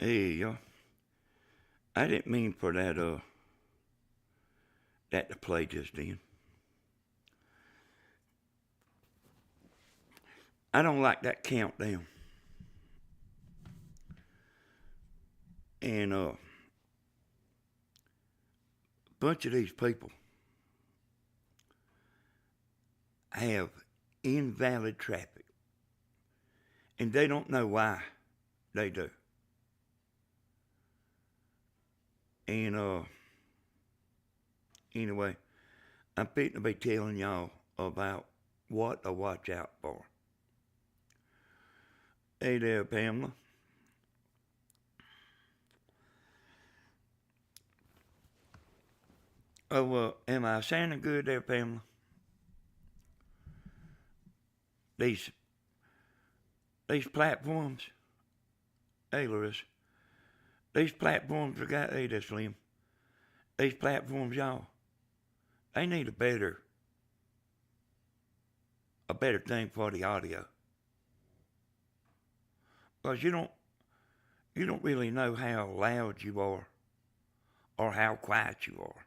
Hey, y'all. I didn't mean for that to play just then. I don't like that countdown. And a bunch of these people have invalid traffic. And they don't know why they do. And anyway, I'm fitting to be telling y'all about what to watch out for. Hey there, Pamela. Oh, am I sounding good there, Pamela? These platforms, hey, Larissa, these platforms are got, hey, there, Slim. These platforms, y'all, they need a better thing for the audio. Because you don't really know how loud you are or how quiet you are.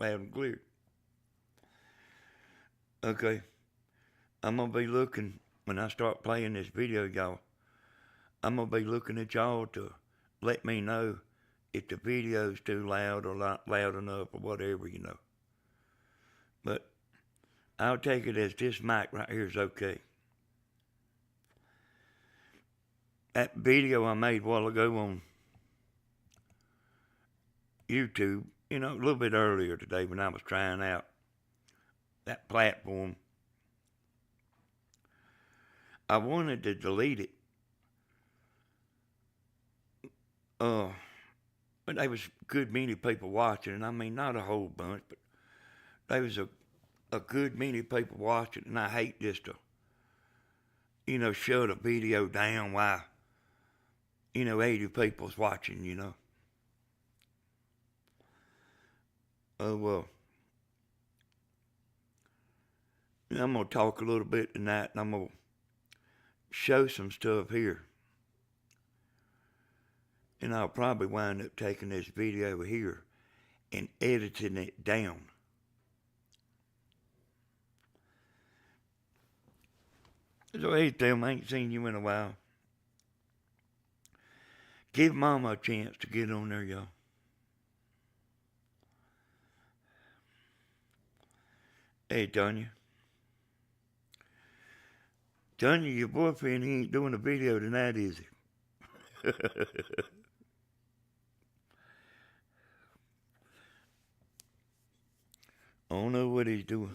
Loud and clear. Okay. I'm going to be looking, when I start playing this video, y'all, I'm going to be looking at y'all to let me know if the video's too loud or not loud enough or whatever, you know. But I'll take it as this mic right here is okay. That video I made a while ago on YouTube, a little bit earlier today when I was trying out that platform, I wanted to delete it. But there was a good many people watching, and I mean, not a whole bunch, but there was a good many people watching, and I hate just to, shut a video down while, 80 people's watching, Oh, well, I'm going to talk a little bit tonight, and I'm going to show some stuff here. And I'll probably wind up taking this video here and editing it down. So, hey, Thelma, I ain't seen you in a while. Give Mama a chance to get on there, y'all. Hey, Tanya. Tanya, your boyfriend, he ain't doing a video tonight, is he? I don't know what he's doing.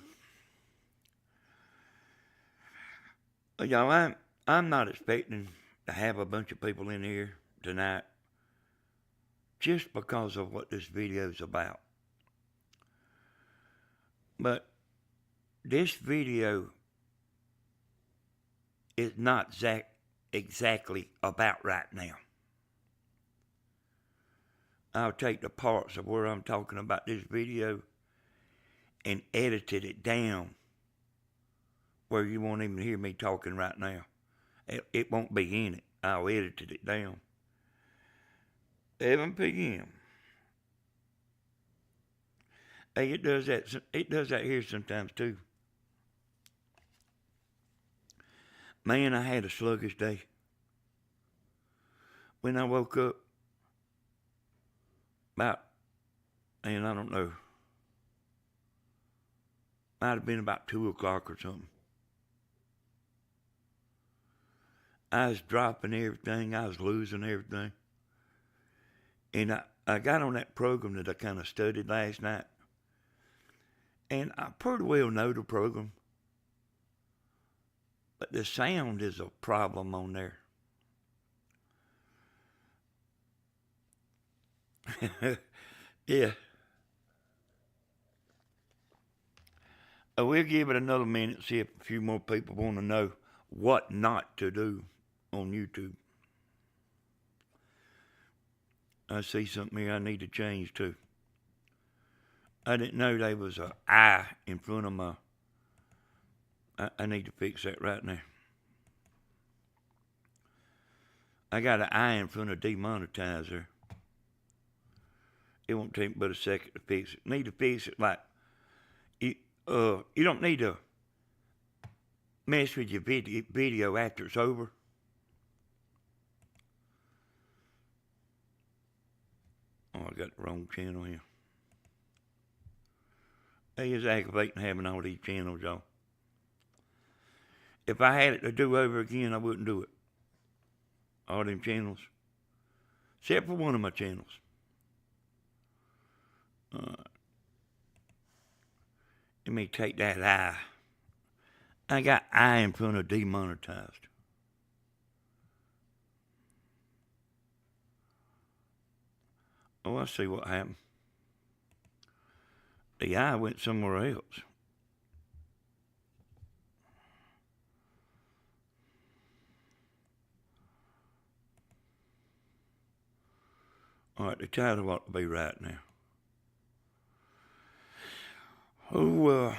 Y'all, I'm not expecting to have a bunch of people in here tonight just because of what this video's about. But this video is not exactly about right now. I'll take the parts of where I'm talking about this video and edited it down where you won't even hear me talking right now. It won't be in it. I'll edit it down. 7 p.m. Hey, it does that here sometimes too. Man, I had a sluggish day. When I woke up, I don't know, might have been about 2 o'clock or something. I was dropping everything. I was losing everything. And I got on that program that I kind of studied last night. And I pretty well know the program. But the sound is a problem on there. Yeah. We'll give it another minute, see if a few more people want to know what not to do on YouTube. I see something here I need to change too. I didn't know there was an I in front of my... I need to fix that right now. I got an I in front of demonetizer. It won't take but a second to fix it. Need to fix it like you don't need to mess with your video after it's over. Oh, I got the wrong channel here. They is aggravating having all these channels, y'all. If I had it to do over again, I wouldn't do it. All them channels. Except for one of my channels. Let me take that I. I got I in front of demonetized. Oh, I see what happened. The I went somewhere else. All right, the title ought to be right now. Oh,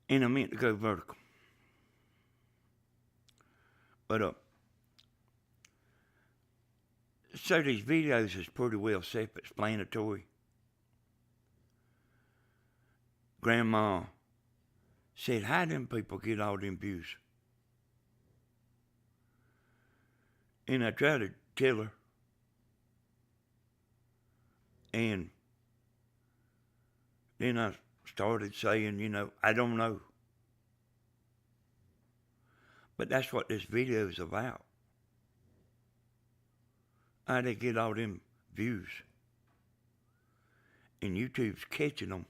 and I meant to go vertical. But, so these videos is pretty well self-explanatory. Grandma said, how them people get all them views? And I tried to tell her. And then I started saying, I don't know. But that's what this video is about. How they get all them views. And YouTube's catching them.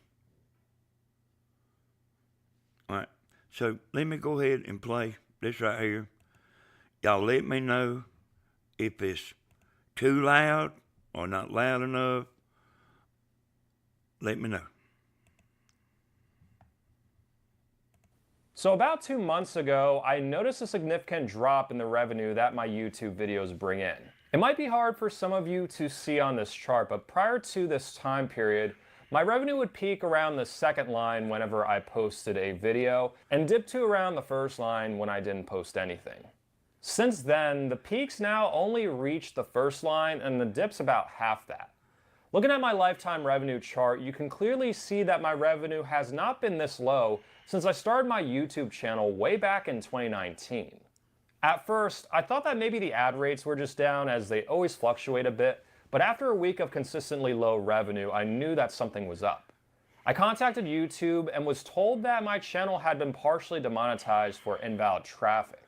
All right, so let me go ahead and play this right here. Y'all let me know if it's too loud or not loud enough. Let me know. So about 2 months ago, I noticed a significant drop in the revenue that my YouTube videos bring in. It might be hard for some of you to see on this chart, but prior to this time period, my revenue would peak around the second line whenever I posted a video, and dip to around the first line when I didn't post anything. Since then, the peaks now only reach the first line, and the dip's about half that. Looking at my lifetime revenue chart, you can clearly see that my revenue has not been this low since I started my YouTube channel way back in 2019. At first, I thought that maybe the ad rates were just down as they always fluctuate a bit, but after a week of consistently low revenue, I knew that something was up. I contacted YouTube and was told that my channel had been partially demonetized for invalid traffic.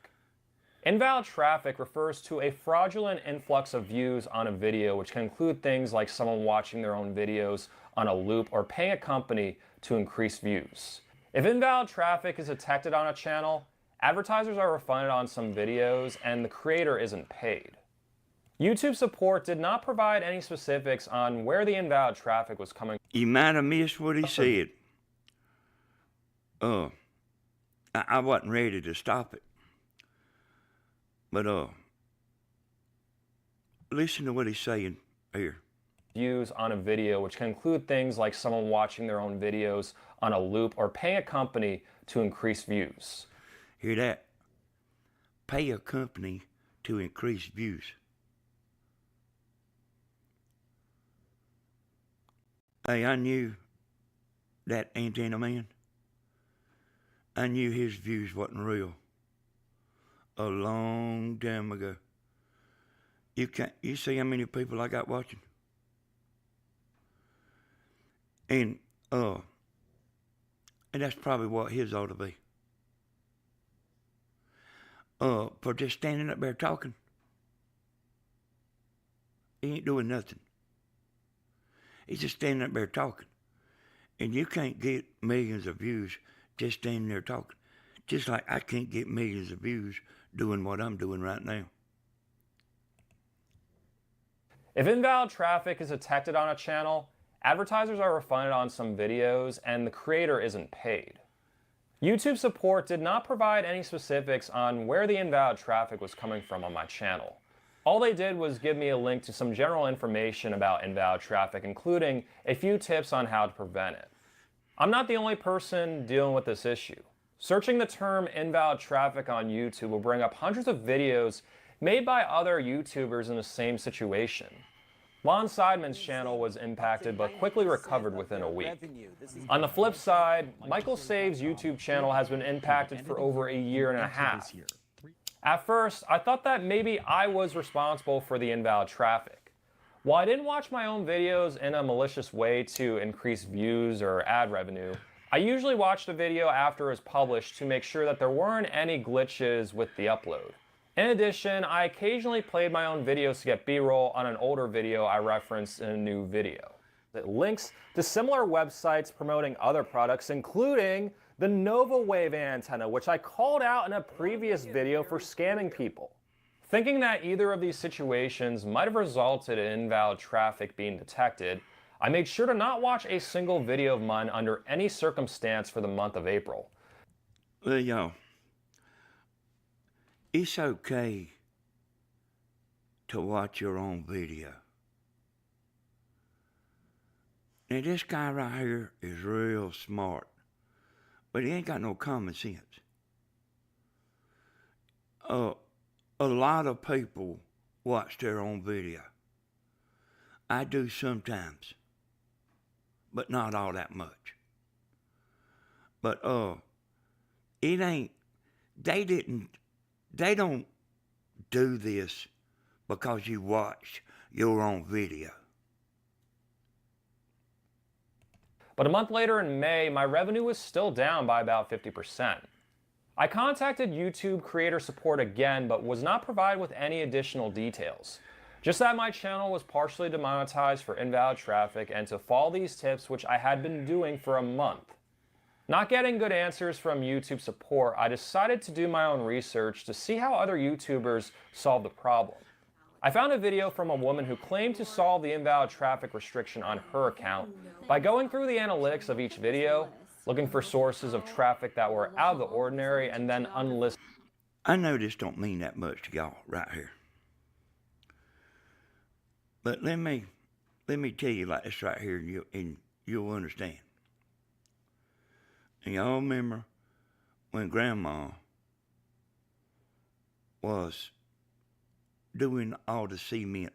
Invalid traffic refers to a fraudulent influx of views on a video, which can include things like someone watching their own videos on a loop or paying a company to increase views. If invalid traffic is detected on a channel, advertisers are refunded on some videos and the creator isn't paid. YouTube support did not provide any specifics on where the invalid traffic was coming from. You might have missed what he said. I wasn't ready to stop it. But listen to what he's saying here. Views on a video, which can include things like someone watching their own videos on a loop or paying a company to increase views. Hear that? Pay a company to increase views. Hey, I knew that antenna man. I knew his views wasn't real. A long time ago. You see how many people I got watching? And that's probably what his ought to be. For just standing up there talking. He ain't doing nothing. He's just standing up there talking. And you can't get millions of views just standing there talking. Just like I can't get millions of views doing what I'm doing right now. If invalid traffic is detected on a channel, advertisers are refunded on some videos and the creator isn't paid. YouTube support did not provide any specifics on where the invalid traffic was coming from on my channel. All they did was give me a link to some general information about invalid traffic, including a few tips on how to prevent it. I'm not the only person dealing with this issue. Searching the term invalid traffic on YouTube will bring up hundreds of videos made by other YouTubers in the same situation. Lon Seidman's channel was impacted but quickly recovered within a week. On the flip side, Michael Save's YouTube channel has been impacted for over a year and a half. At first, I thought that maybe I was responsible for the invalid traffic. While I didn't watch my own videos in a malicious way to increase views or ad revenue, I usually watched a video after it was published to make sure that there weren't any glitches with the upload. In addition, I occasionally played my own videos to get B-roll on an older video I referenced in a new video. It links to similar websites promoting other products, including the Nova Wave antenna, which I called out in a previous video for scamming people. Thinking that either of these situations might have resulted in invalid traffic being detected, I made sure to not watch a single video of mine under any circumstance for the month of April. Well, y'all, it's okay to watch your own video. Now, this guy right here is real smart, but he ain't got no common sense. A lot of people watch their own video. I do sometimes, but not all that much. But it ain't, they don't do this because you watch your own video. But a month later in May, my revenue was still down by about 50%. I contacted YouTube creator support again, but was not provided with any additional details. Just that my channel was partially demonetized for invalid traffic and to follow these tips, which I had been doing for a month. Not getting good answers from YouTube support, I decided to do my own research to see how other YouTubers solve the problem. I found a video from a woman who claimed to solve the invalid traffic restriction on her account by going through the analytics of each video, looking for sources of traffic that were out of the ordinary, and then unlisted. I know this don't mean that much to y'all right here. But let me tell you like this right here, and you'll understand. And y'all remember when Grandma was doing all the cement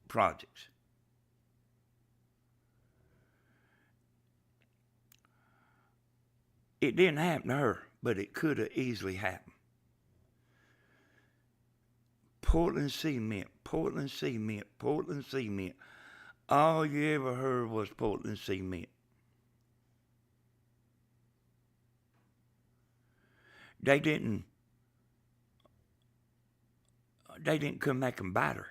projects. It didn't happen to her, but it could have easily happened. Portland cement, Portland cement, Portland cement. All you ever heard was Portland cement. They didn't come back and bite her.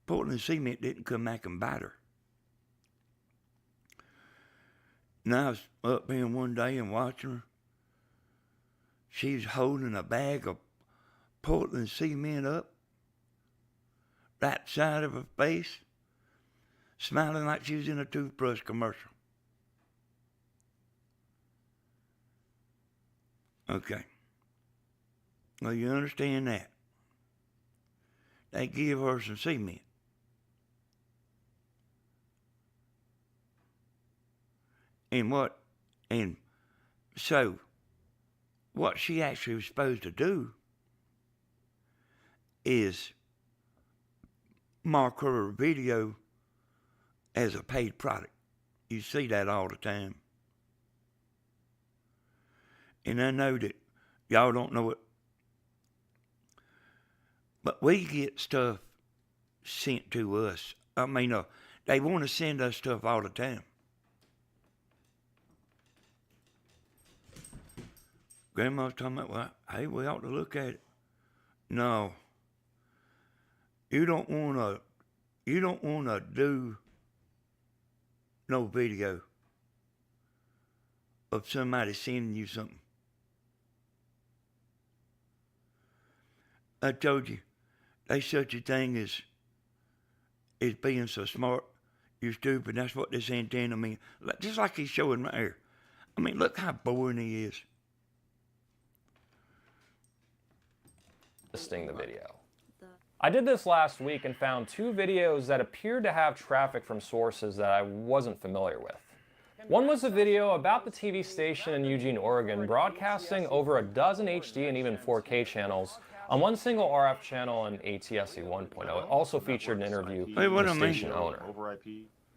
Portland cement didn't come back and bite her. And I was up here one day and watching her. She's holding a bag of Portland cement up, right side of her face, smiling like she was in a toothbrush commercial. Okay. Well, you understand that. They give her some cement. And so what she actually was supposed to do is mark her video as a paid product. You see that all the time. And I know that y'all don't know it, but we get stuff sent to us. I mean, they want to send us stuff all the time. Grandma's talking about, well, hey, we ought to look at it. No. You don't want to do no video of somebody sending you something. I told you, there's such a thing as being so smart, you're stupid. That's what this antenna means. Just like he's showing right here. I mean, look how boring he is. Listing the video. I did this last week and found two videos that appeared to have traffic from sources that I wasn't familiar with. One was a video about the TV station in Eugene, Oregon, broadcasting over a dozen HD and even 4K channels on one single RF channel in ATSC 1.0. It also featured an interview with the station owner.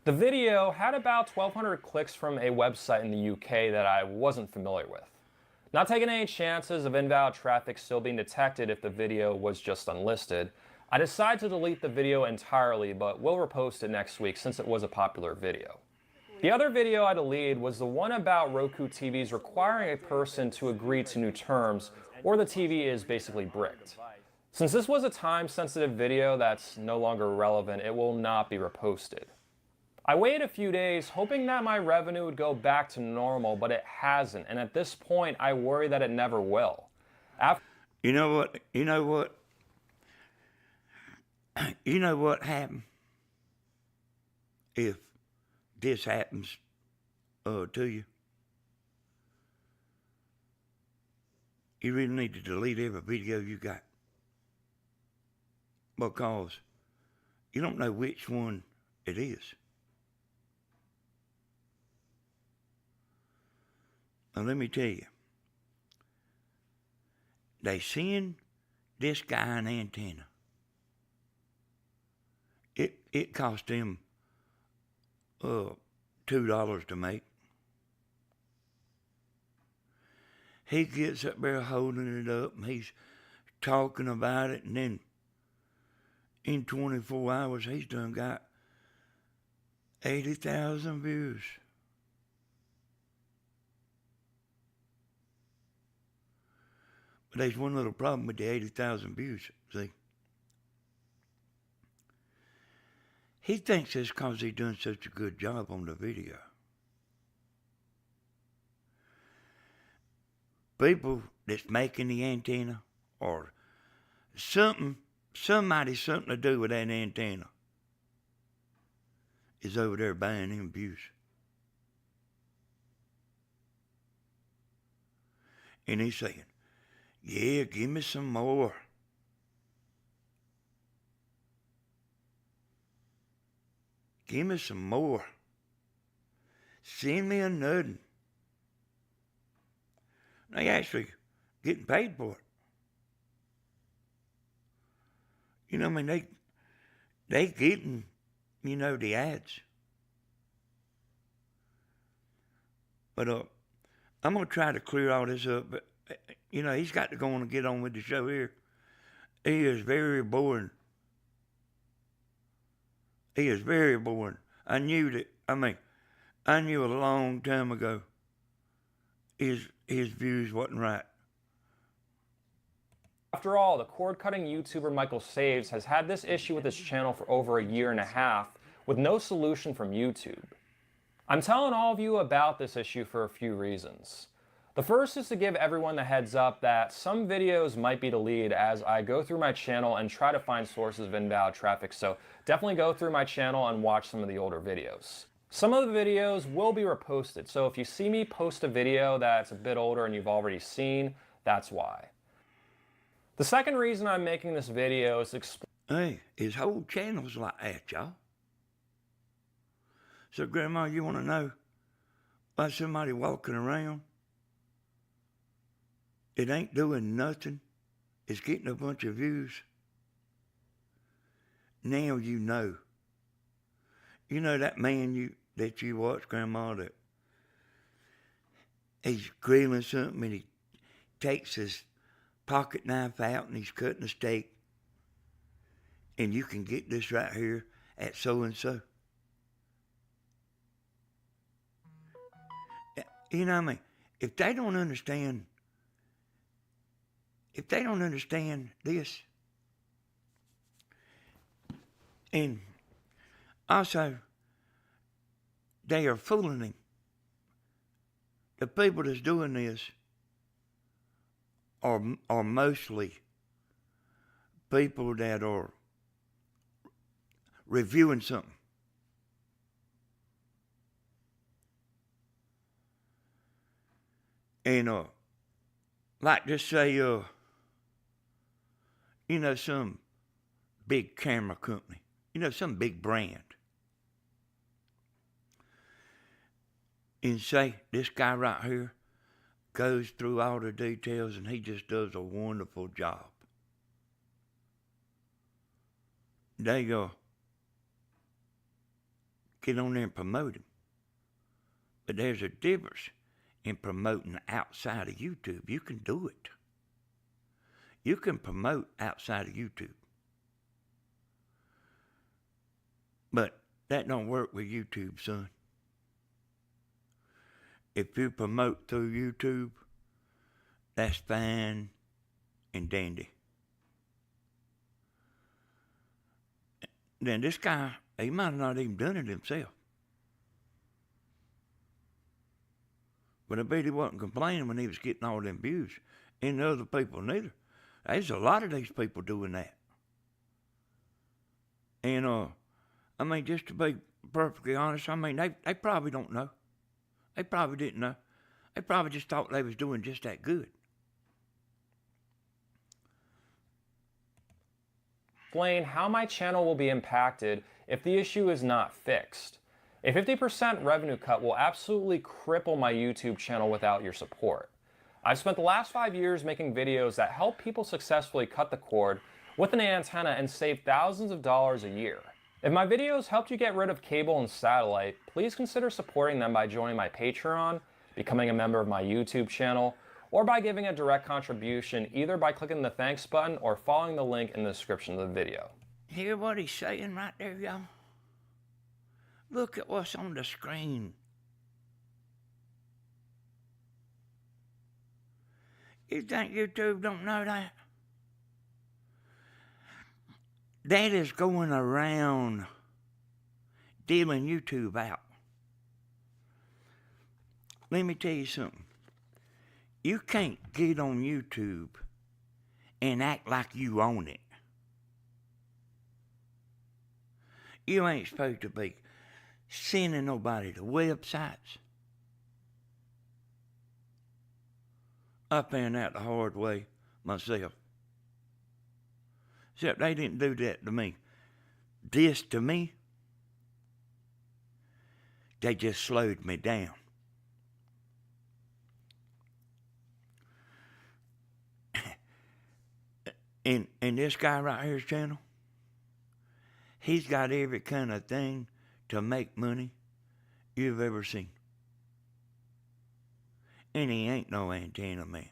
The video had about 1,200 clicks from a website in the UK that I wasn't familiar with. Not taking any chances of invalid traffic still being detected if the video was just unlisted, I decided to delete the video entirely, but will repost it next week since it was a popular video. The other video I deleted was the one about Roku TVs requiring a person to agree to new terms, or the TV is basically bricked. Since this was a time-sensitive video that's no longer relevant, it will not be reposted. I waited a few days hoping that my revenue would go back to normal, but it hasn't, and at this point I worry that it never will. You know what happened if this happens to you? You really need to delete every video you got, because you don't know which one it is. Now let me tell you, they send this guy an antenna. It cost him $2 to make. He gets up there holding it up and he's talking about it, and then in 24 hours he's done got 80,000 views. But there's one little problem with the 80,000 views, see. He thinks it's because he's done such a good job on the video. People that's making the antenna or somebody something to do with that antenna is over there buying them views. And he's saying, yeah, give me some more. Give me some more. Send me another. They actually getting paid for it. You know, I mean, they getting, you know, the ads. But I'm gonna try to clear all this up. But you know, he's got to go on and get on with the show here. He is very boring. He is very boring. I knew a long time ago his views wasn't right. After all, the cord-cutting YouTuber Michael Saves has had this issue with his channel for over a year and a half with no solution from YouTube. I'm telling all of you about this issue for a few reasons. The first is to give everyone the heads up that some videos might be deleted as I go through my channel and try to find sources of invalid traffic, so definitely go through my channel and watch some of the older videos. Some of the videos will be reposted, so if you see me post a video that's a bit older and you've already seen, that's why. The second reason I'm making this video is to explain. Hey, his whole channel's like that, y'all. So, Grandma, you want to know why somebody walking around, it ain't doing nothing, it's getting a bunch of views? Now you know. You know that man that you watch, Grandma, that he's grilling something and he takes his pocket knife out and he's cutting a steak, and you can get this right here at so-and-so. You know what I mean? If they don't understand this, and also they are fooling him. The people that's doing this are mostly people that are reviewing something. And like just say you know, some big camera company, you know, some big brand. and say, this guy right here goes through all the details and he just does a wonderful job. They go, get on there and promote him. But there's a difference in promoting outside of YouTube. You can do it. You can promote outside of YouTube. But that don't work with YouTube, son. If you promote through YouTube, that's fine and dandy. Then this guy, he might have not even done it himself. But I bet he wasn't complaining when he was getting all them views. And the other people neither. There's a lot of these people doing that. And, I mean, just to be perfectly honest, I mean, they probably don't know. They probably didn't know. They probably just thought they was doing just that good. Explain how my channel will be impacted if the issue is not fixed. A 50% revenue cut will absolutely cripple my YouTube channel without your support. I've spent the last 5 years making videos that help people successfully cut the cord with an antenna and save thousands of dollars a year. If my videos helped you get rid of cable and satellite, please consider supporting them by joining my Patreon, becoming a member of my YouTube channel, or by giving a direct contribution either by clicking the thanks button or following the link in the description of the video. Hear what he's saying right there, y'all? Look at what's on the screen. You think YouTube don't know that? That is going around dealing YouTube out. Let me tell you something. You can't get on YouTube and act like you own it. You ain't supposed to be sending nobody to websites. I found out the hard way myself. Except they didn't do that to me. This to me, they just slowed me down. And this guy right here's channel, he's got every kind of thing to make money you've ever seen. And he ain't no antenna man.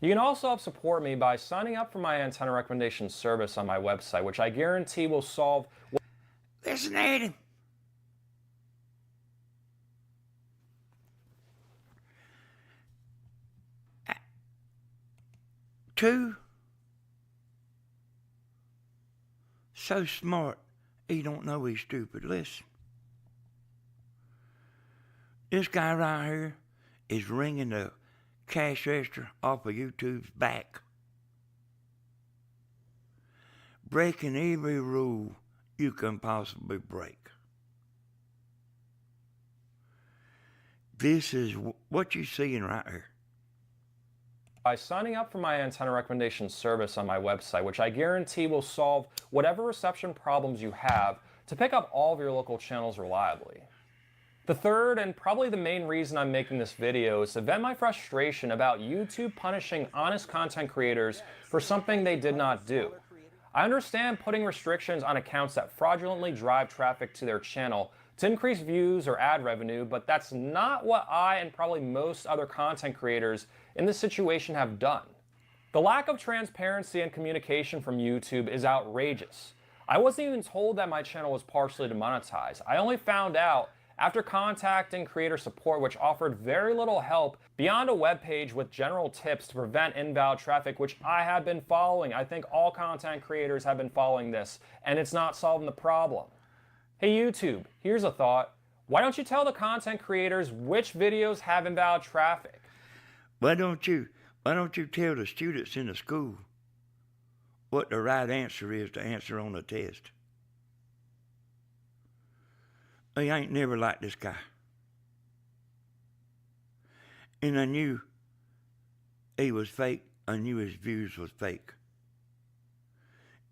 You can also help support me by signing up for my antenna recommendation service on my website, which I guarantee will solve... Listen at him. Two, so smart, he don't know he's stupid. Listen. This guy right here is ringing the cash register off of YouTube's back. Breaking every rule you can possibly break. This is what you're seeing right here. By signing up for my antenna recommendation service on my website, which I guarantee will solve whatever reception problems you have to pick up all of your local channels reliably. The third, and probably the main reason I'm making this video, is to vent my frustration about YouTube punishing honest content creators for something they did not do. I understand putting restrictions on accounts that fraudulently drive traffic to their channel to increase views or ad revenue, but that's not what I and probably most other content creators in this situation have done. The lack of transparency and communication from YouTube is outrageous. I wasn't even told that my channel was partially demonetized. I only found out after contacting creator support, which offered very little help beyond a webpage with general tips to prevent invalid traffic, which I have been following. I think all content creators have been following this, and it's not solving the problem. Hey YouTube, here's a thought. Why don't you tell the content creators which videos have invalid traffic? Why don't you tell the students in the school what the right answer is to answer on a test? They ain't never liked this guy. And I knew he was fake. I knew his views was fake.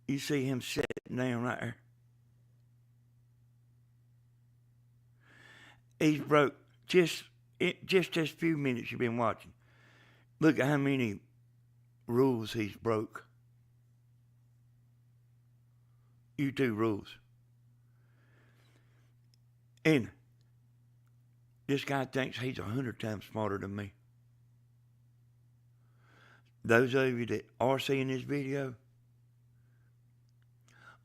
You see him sitting down right there? He's broke just this few minutes you've been watching. Look at how many rules he's broke. YouTube rules. And this guy thinks he's 100 times smarter than me. Those of you that are seeing this video,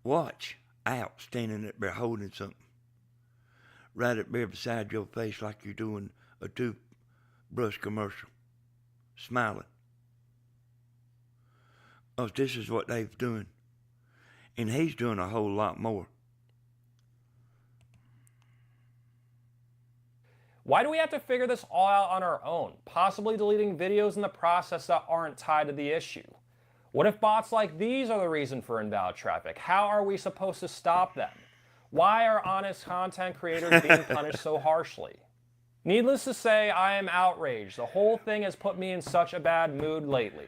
watch out standing up there holding something. Right up there beside your face like you're doing a toothbrush commercial. Smiling. Oh, this is what they're doing. And he's doing a whole lot more. Why do we have to figure this all out on our own, possibly deleting videos in the process that aren't tied to the issue? What if bots like these are the reason for invalid traffic? How are we supposed to stop them? Why are honest content creators being punished so harshly? Needless to say, I am outraged. The whole thing has put me in such a bad mood lately.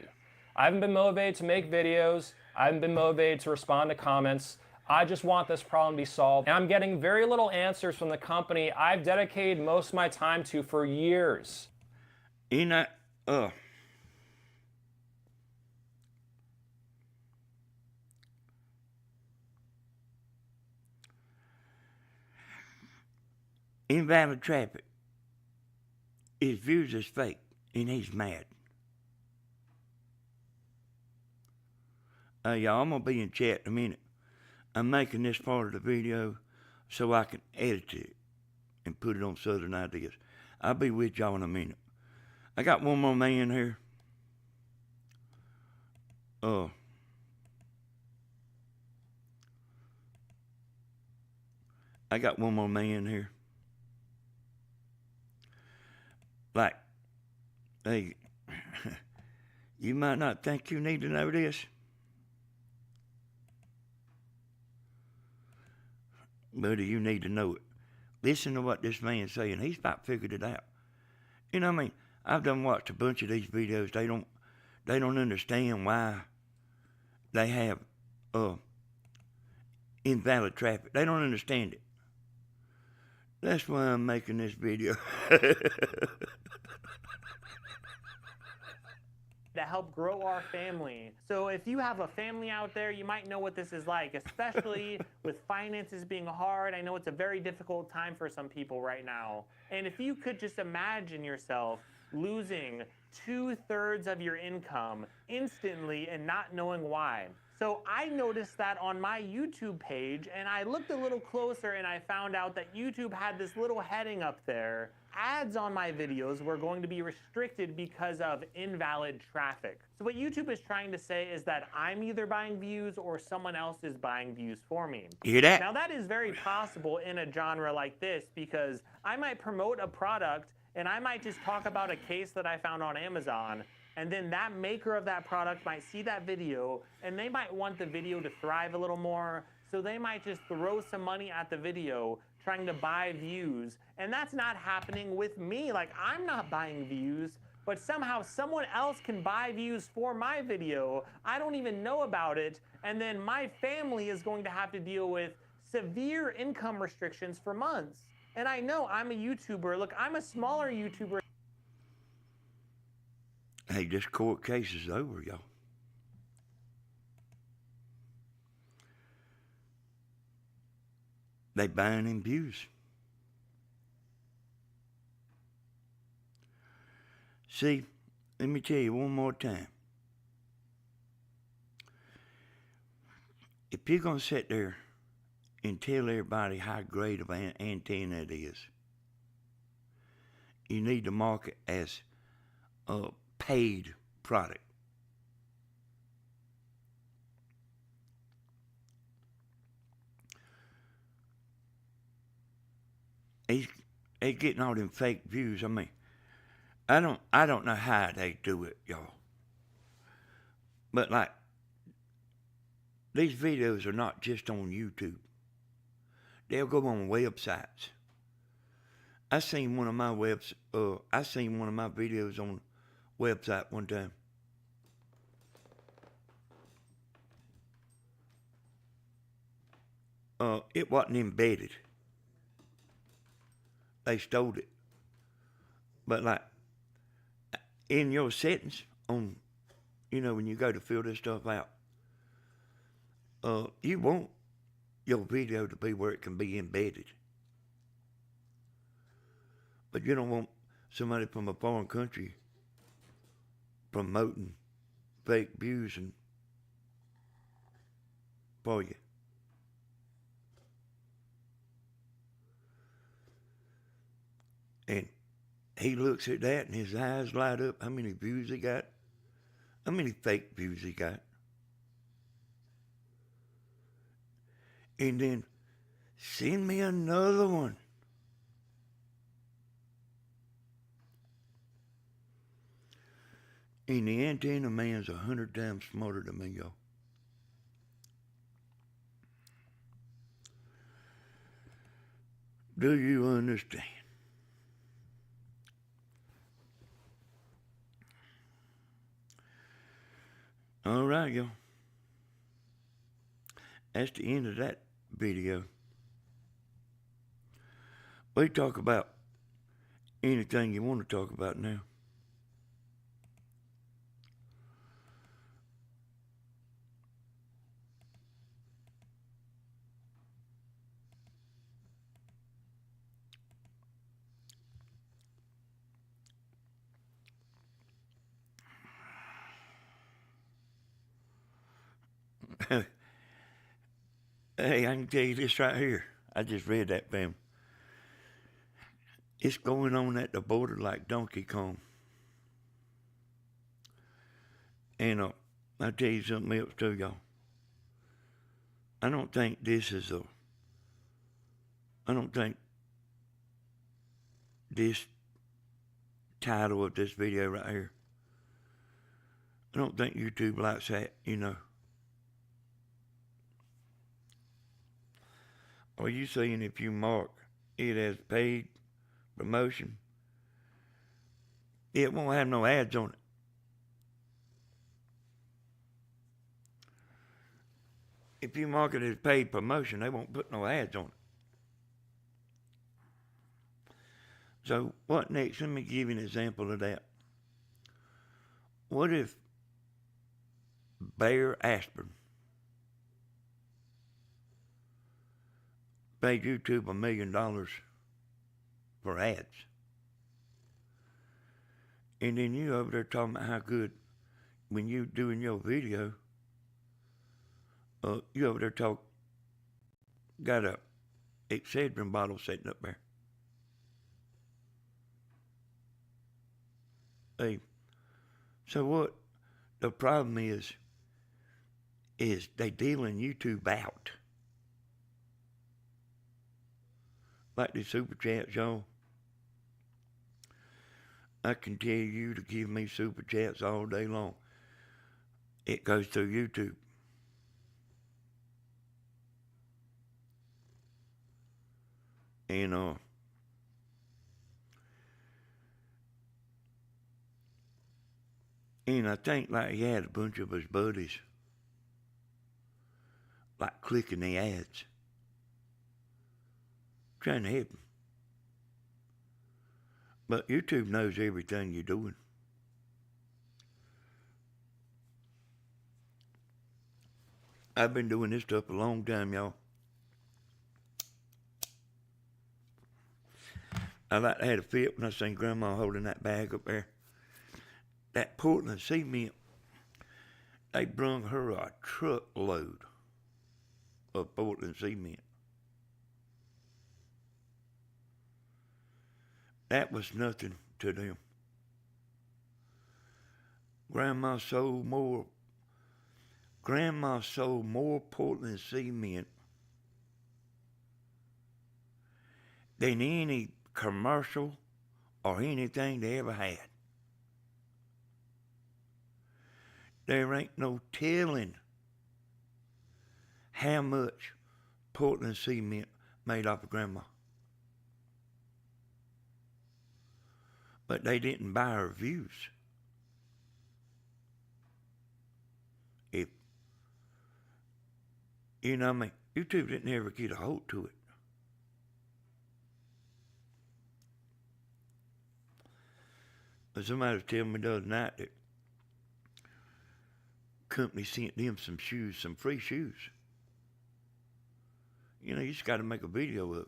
I haven't been motivated to make videos. I haven't been motivated to respond to comments. I just want this problem to be solved. And I'm getting very little answers from the company I've dedicated most of my time to for years. Invalid traffic. His views is fake, and he's mad. Y'all, I'm going to be in chat in a minute. I'm making this part of the video so I can edit it and put it on Southern Ideas. I'll be with y'all in a minute. I got one more man here. I got one more man here. Like, hey, you might not think you need to know this, but you need to know it. Listen to what this man's saying. He's about figured it out. You know what I mean? I've done watched a bunch of these videos. They don't understand why they have invalid traffic. They don't understand it. That's why I'm making this video. To help grow our family. So if you have a family out there, you might know what this is like, especially with finances being hard. I know it's a very difficult time for some people right now. And if you could just imagine yourself losing 2/3 of your income instantly and not knowing why. So I noticed that on my YouTube page, and I looked a little closer and I found out that YouTube had this little heading up there. Ads on my videos were going to be restricted because of invalid traffic. So what YouTube is trying to say is that I'm either buying views or someone else is buying views for me. Hear that? Now that is very possible in a genre like this because I might promote a product and I might just talk about a case that I found on Amazon, and then that maker of that product might see that video and they might want the video to thrive a little more, so they might just throw some money at the video trying to buy views. And that's not happening with me. Like, I'm not buying views, but somehow someone else can buy views for my video. I don't even know about it. And then my family is going to have to deal with severe income restrictions for months. And I know I'm a YouTuber. Look, I'm a smaller YouTuber. Hey, this court case is over, y'all. They buying him views. See, let me tell you one more time. If you're going to sit there and tell everybody how great of an antenna it is, you need to market as a paid product. He's getting all them fake views. I mean, I don't know how they do it, y'all. But like, these videos are not just on YouTube. They'll go on websites. I seen one of my videos on a website one time. It wasn't embedded. they stole it. But like in your settings on, when you go to fill this stuff out, you want your video to be where it can be embedded. But you don't want somebody from a foreign country promoting fake views and for you. And he looks at that and his eyes light up. How many views he got? How many fake views he got? And then send me another one. And the antenna man's 100 times smarter than me, y'all. Do you understand? All right, y'all. That's the end of that video. We talk about anything you want to talk about now. Hey, I can tell you this right here. I just read that, fam. It's going on at the border like Donkey Kong. And I'll tell you something else too, y'all. I don't think this title of this video right here, I don't think YouTube likes that, Are you saying if you mark it as paid promotion, it won't have no ads on it? If you mark it as paid promotion, they won't put no ads on it. So what next? Let me give you an example of that. What if Bayer Aspirin paid YouTube $1 million for ads? And then you over there talking about how good, when you doing your video, you over there got a Excedrin bottle sitting up there. Hey, so what the problem is they dealing YouTube out. Like the super chats, y'all. I can tell you to give me super chats all day long. It goes through YouTube. And I think like he had a bunch of his buddies like clicking the ads, trying to help him. But YouTube knows everything you're doing. I've been doing this stuff a long time, y'all. I like to have a fit when I seen Grandma holding that bag up there. That Portland cement, they brung her a truckload of Portland cement. That was nothing to them. Grandma sold more Portland cement than any commercial or anything they ever had. There ain't no telling how much Portland cement made off of Grandma. But they didn't buy her views. YouTube didn't ever get a hold to it. Somebody was telling me the other night that company sent them some shoes, some free shoes. You know, you just got to make a video of it.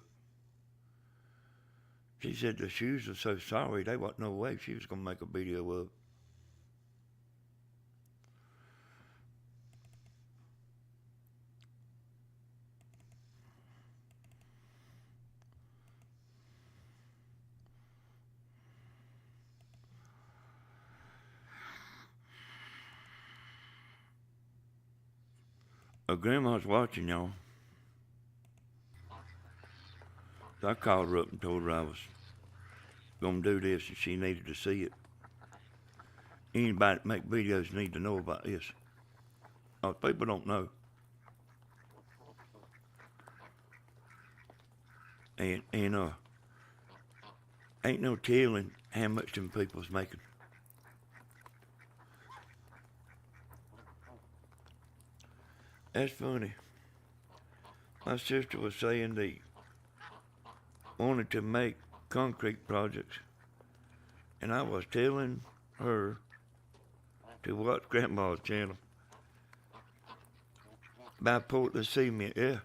She said the shoes were so sorry, they wasn't no way she was going to make a video of it. Grandma's watching, y'all. So I called her up and told her I was going to do this and she needed to see it. Anybody that make videos need to know about this. People don't know. And ain't no telling how much them people's making. That's funny. My sister was saying they wanted to make concrete projects, and I was telling her to watch Grandma's channel about Portland cement, yeah.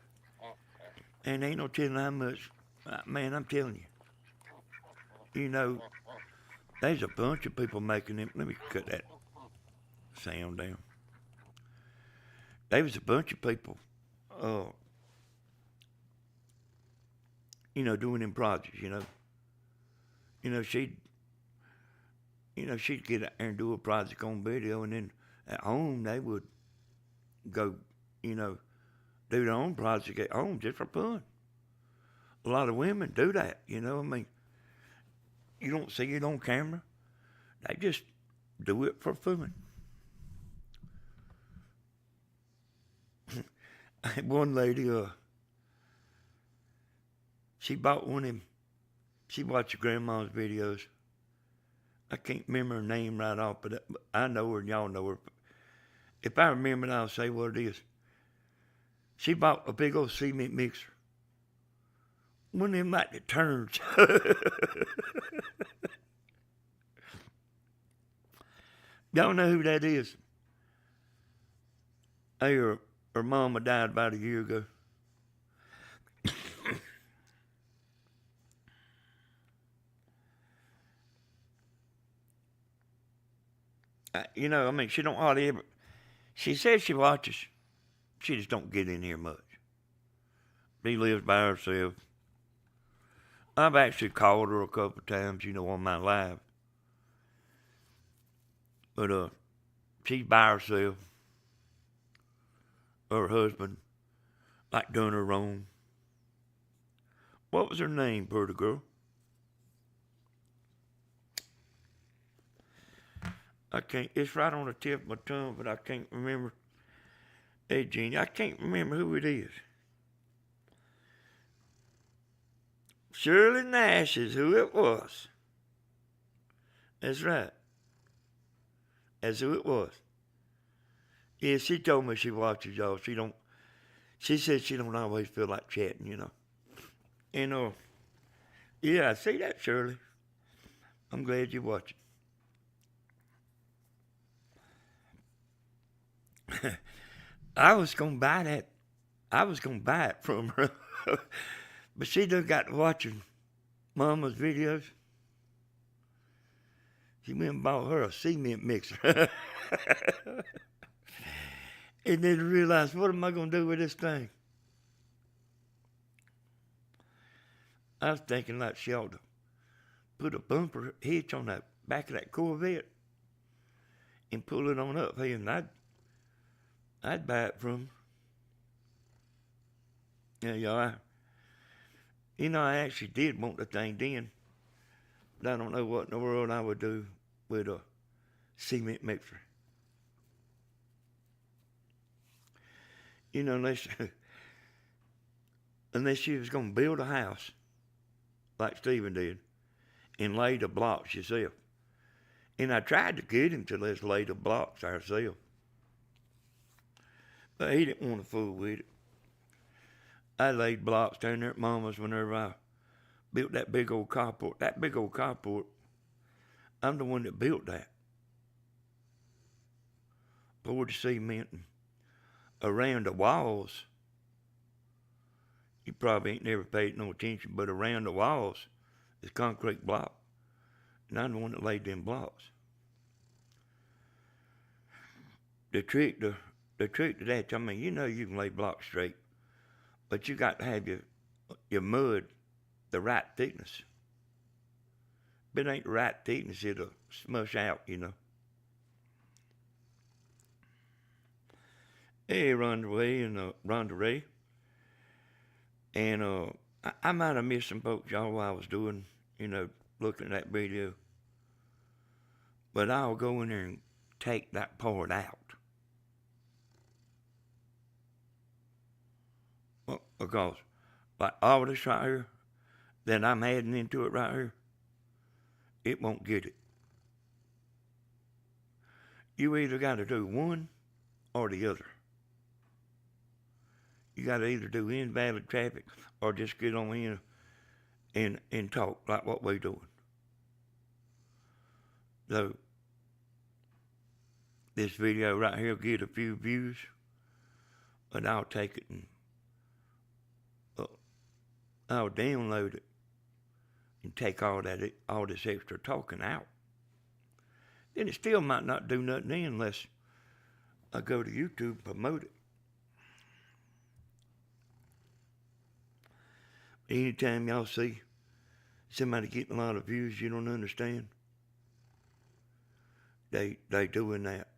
And ain't no telling how much, man, I'm telling you. You know, there's a bunch of people making them. Let me cut that sound down. There was a bunch of people, you know, doing them projects, you know. She'd get out there and do a project on video, and then at home they would go, you know, do their own project at home just for fun. A lot of women do that, you know. I mean, you don't see it on camera. They just do it for fun. One lady, she bought one of them. She watched Grandma's videos. I can't remember her name right off, but I know her and y'all know her. If I remember it, I'll say what it is. She bought a big old cement mixer. One of them like that turns. Y'all know who that is? Hey, her mama died about a year ago. You know, I mean, she don't hardly ever. She says she watches. She just don't get in here much. She lives by herself. I've actually called her a couple of times, you know, on my live. But she's by herself. Her husband, like doing her own. What was her name, pretty girl? I can't, it's right on the tip of my tongue, but I can't remember. Hey, Jeannie, I can't remember who it is. Shirley Nash is who it was. That's right. That's who it was. Yeah, she told me she watches y'all. She said she don't always feel like chatting, you know. And, yeah, I see that, Shirley. I'm glad you watch it. I was going to buy that. I was going to buy it from her. But she done got to watching Mama's videos. She went and bought her a cement mixer. And then realized, what am I going to do with this thing? I was thinking like she ought to put a bumper hitch on the back of that Corvette and pull it on up here, and I'd buy it from her. Yeah, I actually did want the thing then, but I don't know what in the world I would do with a cement mixer. You know, unless she was going to build a house like Stephen did and lay the blocks yourself. And I tried to get him to let's lay the blocks ourselves. But he didn't want to fool with it. I laid blocks down there at Mama's whenever I built that big old carport. That big old carport, I'm the one that built that. Poured the cement around the walls. You probably ain't never paid no attention, but around the walls is concrete block. And I'm the one that laid them blocks. The trick to that, I mean, you know you can lay blocks straight, but you got to have your mud the right thickness. If it ain't the right thickness, it'll smush out, you know. Hey, Rhonda Ray. And I might have missed some folks, y'all, while I was doing, looking at that video. But I'll go in there and take that part out. Well, because, like all this right here, that I'm adding into it right here, it won't get it. You either got to do one or the other. You got to either do invalid traffic or just get on in and talk like what we're doing. So, this video right here will get a few views, but I'll take it and I'll download it and take all this extra talking out. Then it still might not do nothing unless I go to YouTube and promote it. Anytime y'all see somebody getting a lot of views you don't understand, they doing that.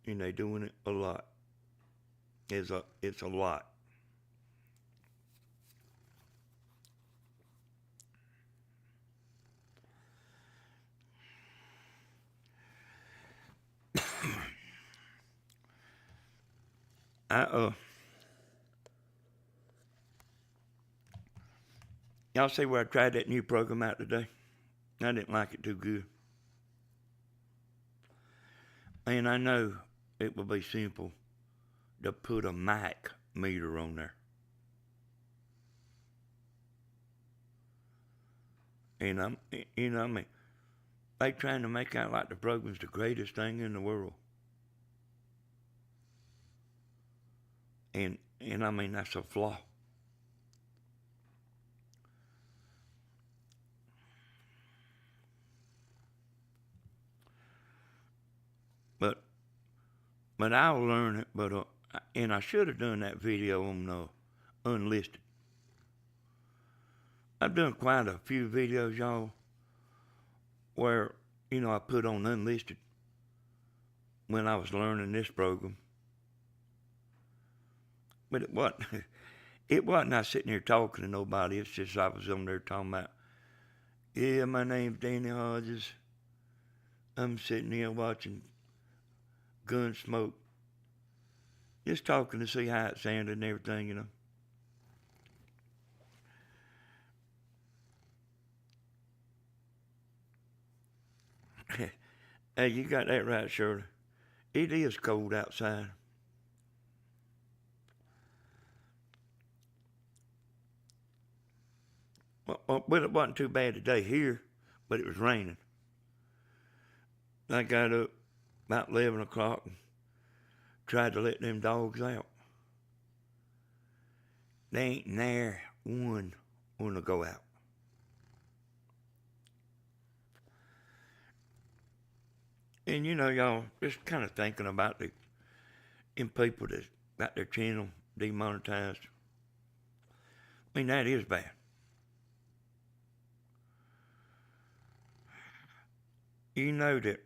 And they doing it a lot. It's a lot. Y'all see where I tried that new program out today? I didn't like it too good. And I know it would be simple to put a mic meter on there. And I mean, they trying to make out like the program's the greatest thing in the world. And I mean, that's a flaw. But I'll learn it, and I should have done that video on unlisted. I've done quite a few videos, y'all, where, I put on unlisted when I was learning this program. But it wasn't I sitting here talking to nobody. It's just I was on there talking about, yeah, my name's Danny Hodges. I'm sitting here watching Gunsmoke. Just talking to see how it sounded and everything, Hey, you got that right, Shirley. It is cold outside. Well, it wasn't too bad today here, but it was raining. I got up about 11 o'clock and tried to let them dogs out. They ain't nary one want to go out. And y'all, just kind of thinking about them people that got their channel demonetized. I mean, that is bad. You know that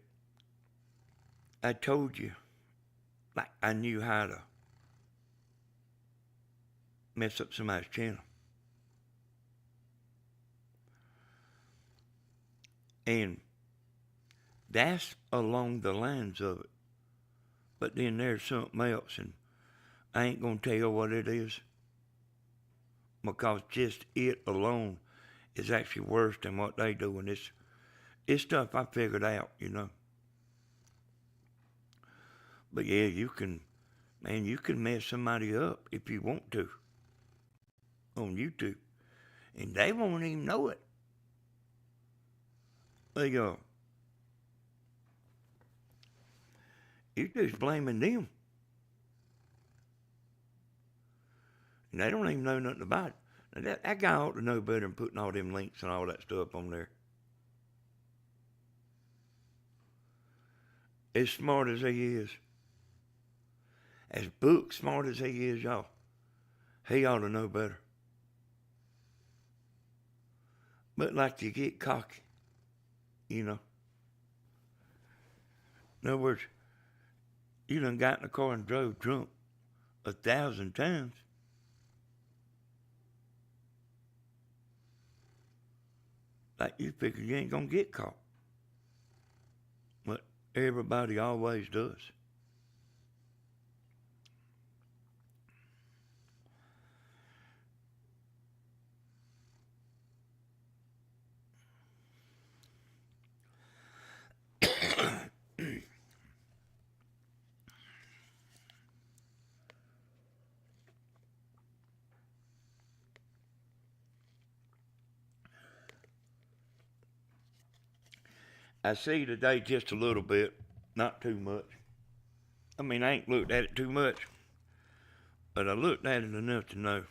I told you, like I knew how to mess up somebody's channel. And that's along the lines of it. But then there's something else, and I ain't going to tell what it is, because just it alone is actually worse than what they do. And it's stuff I figured out, But yeah, you can mess somebody up if you want to on YouTube, and they won't even know it. They go, you just blaming them. And they don't even know nothing about it. Now that guy ought to know better than putting all them links and all that stuff on there. As smart as he is, as book smart as he is, y'all, he ought to know better. But like you get cocky, you know. In other words, you done got in the car and drove drunk 1,000 times. Like you figure you ain't gonna get caught. But everybody always does. I see today just a little bit, not too much. I mean, I ain't looked at it too much, but I looked at it enough to know.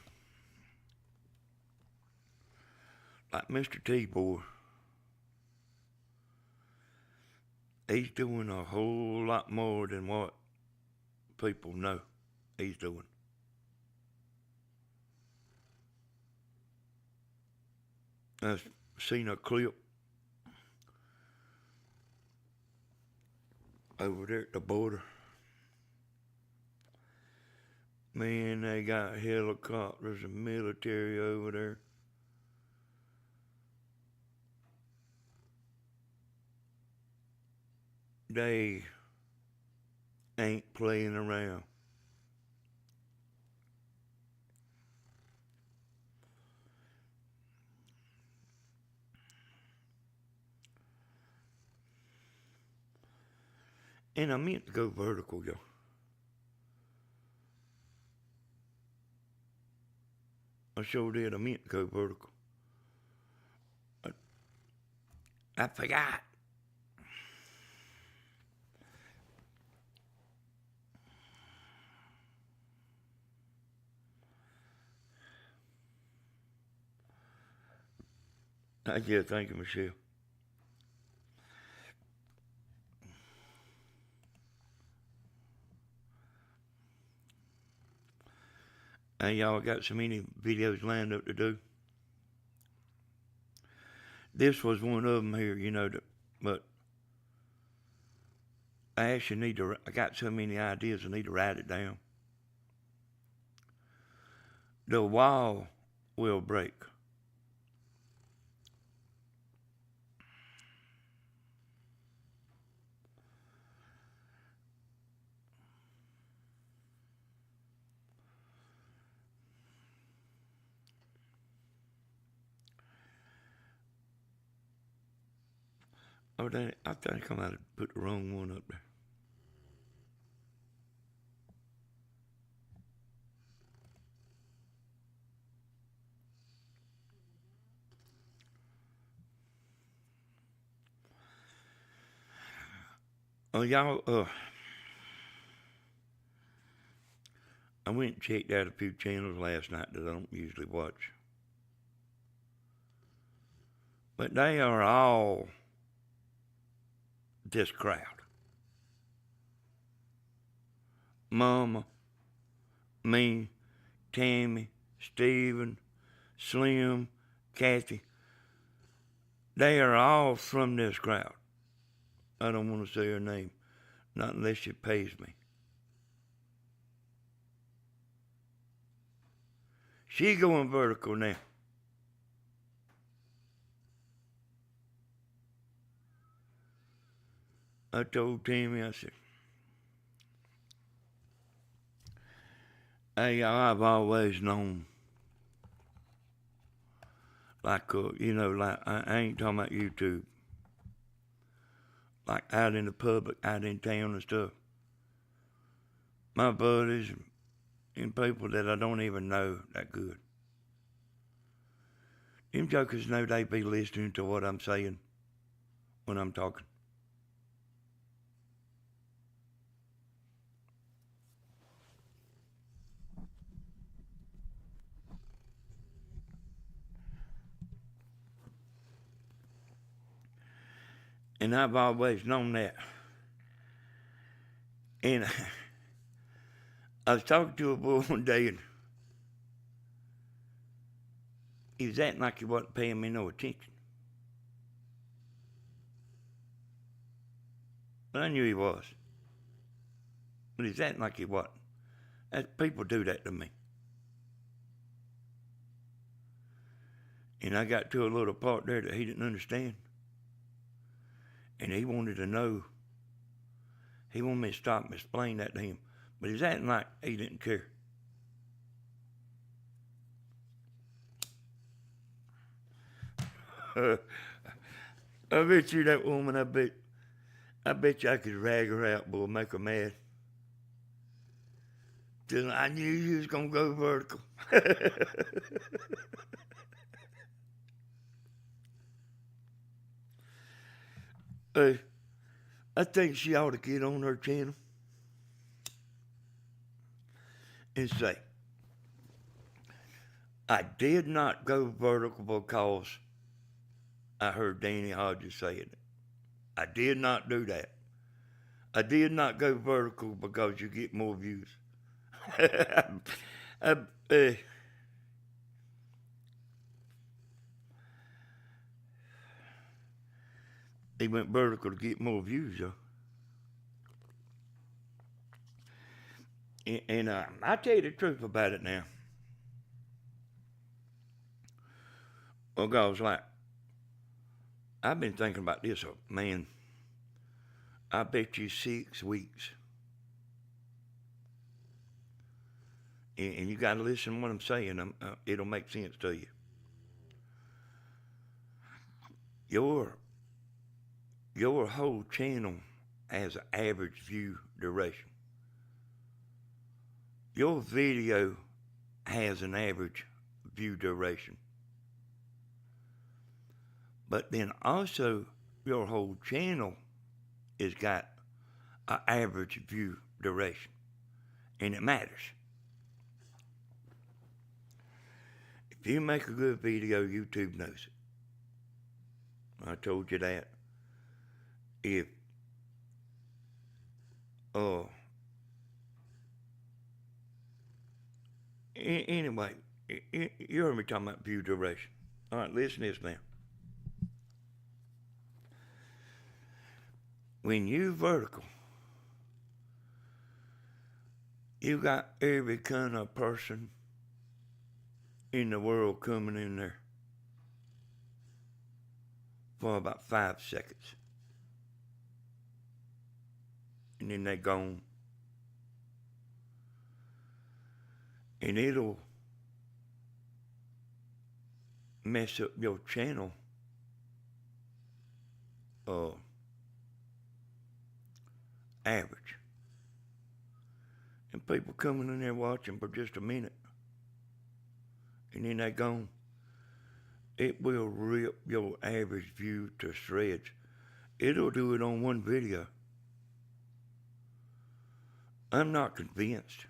Like Mr. T-Boy, he's doing a whole lot more than what people know he's doing. I've seen a clip over there at the border. Man, they got helicopters and military over there. They ain't playing around. And I meant to go vertical, y'all. I sure did. I meant to go vertical. I forgot. Yeah, thank you, Michelle. Hey, y'all, got so many videos lined up to do. This was one of them here, you know, but I actually need to, I got so many ideas, I need to write it down. The wall will break. Oh, I think I might have put the wrong one up there. Oh, y'all, I went and checked out a few channels last night that I don't usually watch. But they are all this crowd. Mama, me, Tammy, Stephen, Slim, Kathy. They are all from this crowd. I don't want to say her name, not unless she pays me. She going vertical now. I told Tammy, I said, hey, I've always known, like, you know, like, I ain't talking about YouTube. Like, out in the public, out in town and stuff. My buddies and people that I don't even know that good. Them jokers know they be listening to what I'm saying when I'm talking. And I've always known that. And I was talking to a boy one day, and he was acting like he wasn't paying me no attention. But I knew he was. But he's acting like he wasn't. People do that to me. And I got to a little part there that he didn't understand. And he wanted to know. He wanted me to stop and explain that to him. But he's acting like he didn't care. I bet you that woman, I bet you I could drag her out, boy, make her mad. Till I knew you was gonna go vertical. I think she ought to get on her channel and say, I did not go vertical because I heard Danny Hodges say it. I did not do that. I did not go vertical because you get more views. He went vertical to get more views, though. And I'll tell you the truth about it now. Well, guys, like, I've been thinking about this, man. I bet you 6 weeks. And you got to listen to what I'm saying. It'll make sense to you. Your whole channel has an average view duration. Your video has an average view duration. But then also, your whole channel has got an average view duration. And it matters. If you make a good video, YouTube knows it. I told you that. Anyway, you heard me talking about view duration. All right, listen to this now. When you vertical, you got every kind of person in the world coming in there for about 5 seconds. And then they're gone. And it'll mess up your channel average. And people coming in there watching for just a minute. And then they're gone. It will rip your average view to shreds. It'll do it on one video. I'm not convinced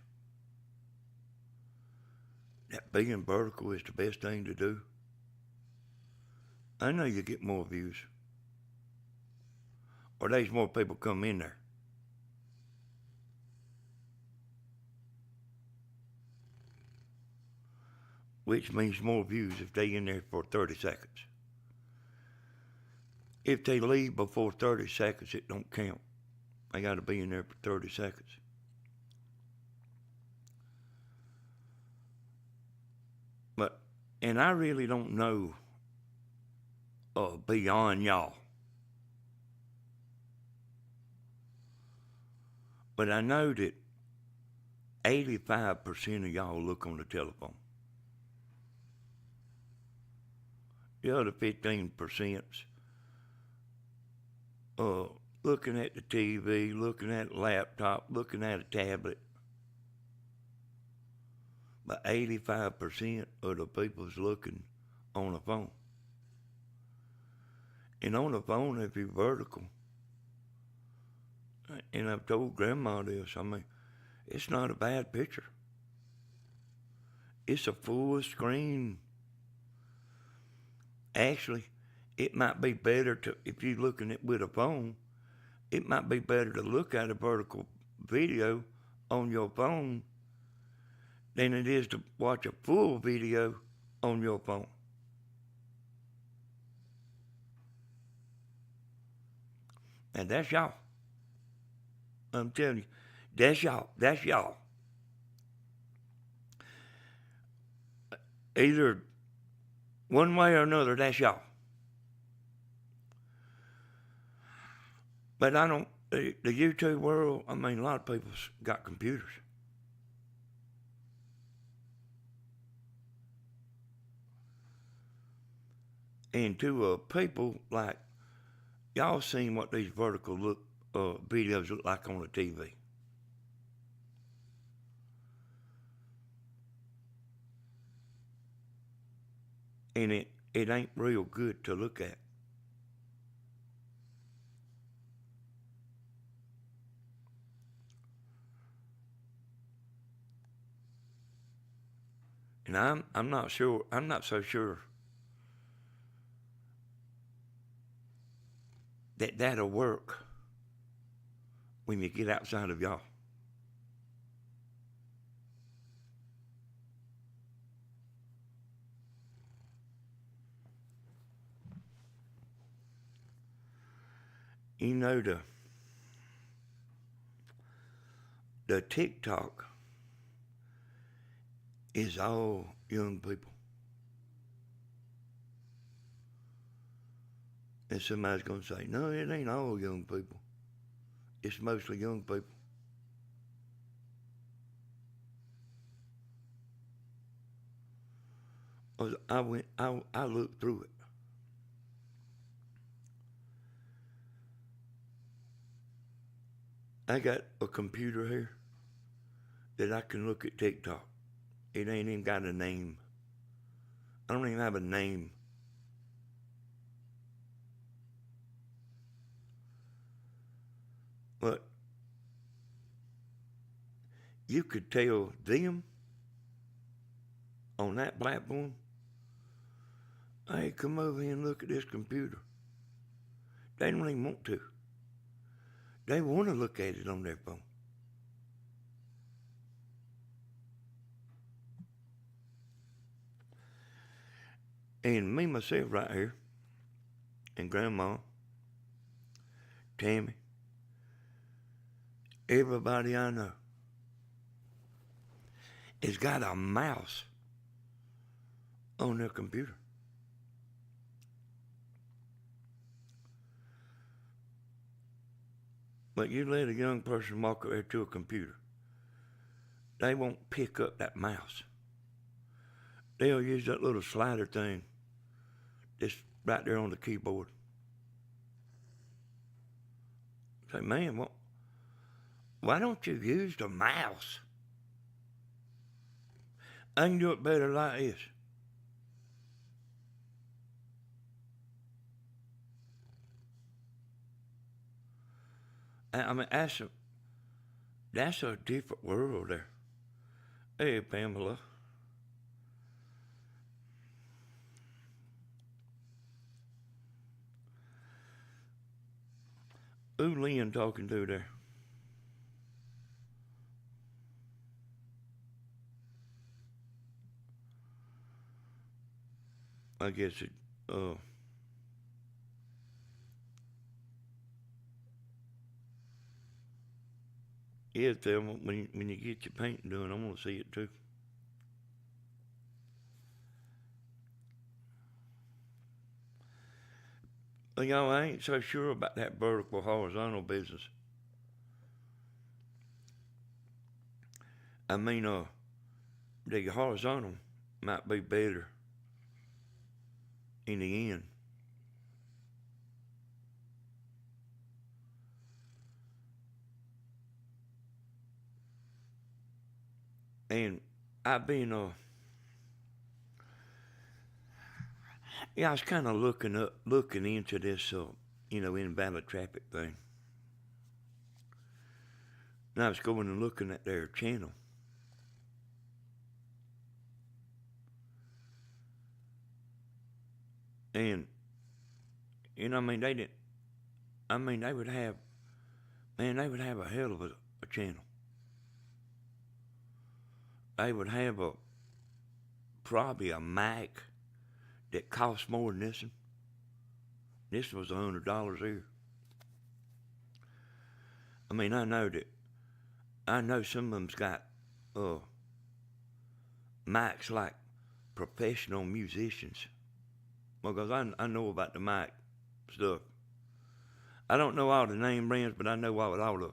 that being vertical is the best thing to do. I know you get more views. Or there's more people come in there. Which means more views if they in there for 30 seconds. If they leave before 30 seconds, it don't count. They got to be in there for 30 seconds. And I really don't know beyond y'all. But I know that 85% of y'all look on the telephone. The other 15%'s looking at the TV, looking at a laptop, looking at a tablet. But 85% of the people's looking on a phone. And on the phone, if you're vertical, and I've told Grandma this, I mean, it's not a bad picture. It's a full screen. Actually, it might be better to, if you're looking at with a phone, it might be better to look at a vertical video on your phone than it is to watch a full video on your phone. And that's y'all. I'm telling you, that's y'all. That's y'all. Either one way or another, that's y'all. But I don't, the YouTube world, I mean, a lot of people's got computers. And to people like, y'all seen what these vertical videos look like on the TV. And it ain't real good to look at. And I'm not so sure that that'll work when you get outside of y'all. You know, the TikTok is all young people. And somebody's going to say, no, it ain't all young people. It's mostly young people. I looked through it. I got a computer here that I can look at TikTok. It ain't even got a name. I don't even have a name. But you could tell them on that platform, hey, come over here and look at this computer. They don't even want to. They want to look at it on their phone. And me, myself, right here, and Grandma, Tammy, everybody I know has got a mouse on their computer. But you let a young person walk up there to a computer, they won't pick up that mouse. They'll use that little slider thing that's right there on the keyboard. Say, man, why don't you use the mouse? I can do it better like this. I mean, that's a different world there. Hey, Pamela. Who Lynn talking to there? I guess it, yeah, Thelma, when you get your painting done, I want to see it too. But, you know, I ain't so sure about that vertical horizontal business. I mean, the horizontal might be better in the end. And I've been Yeah, I was kind of looking into this, invalid traffic thing. And I was going and looking at their channel. And, I mean, they didn't, I mean, they would have a hell of a channel. They would have probably a Mac that costs more than this one. This was $100 here. I mean, I know some of them's got mics like professional musicians. Because I know about the mic stuff. I don't know all the name brands, but I know what all the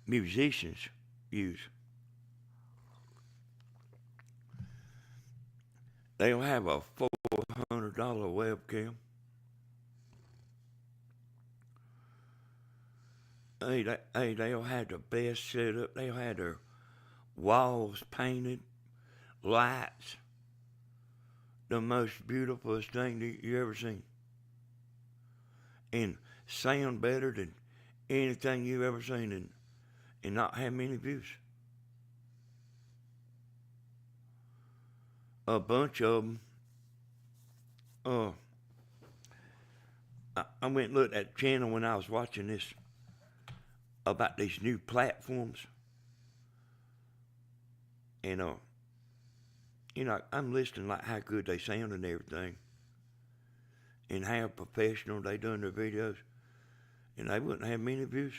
musicians use. They'll have a $400 webcam. They'll have the best setup. They'll have their walls painted, lights, the most beautifulest thing that you ever seen. And sound better than anything you've ever seen and not have many views. A bunch of them. I went and looked at the channel when I was watching this about these new platforms. And, I'm listening like how good they sound and everything. And how professional they done their videos. And they wouldn't have many views.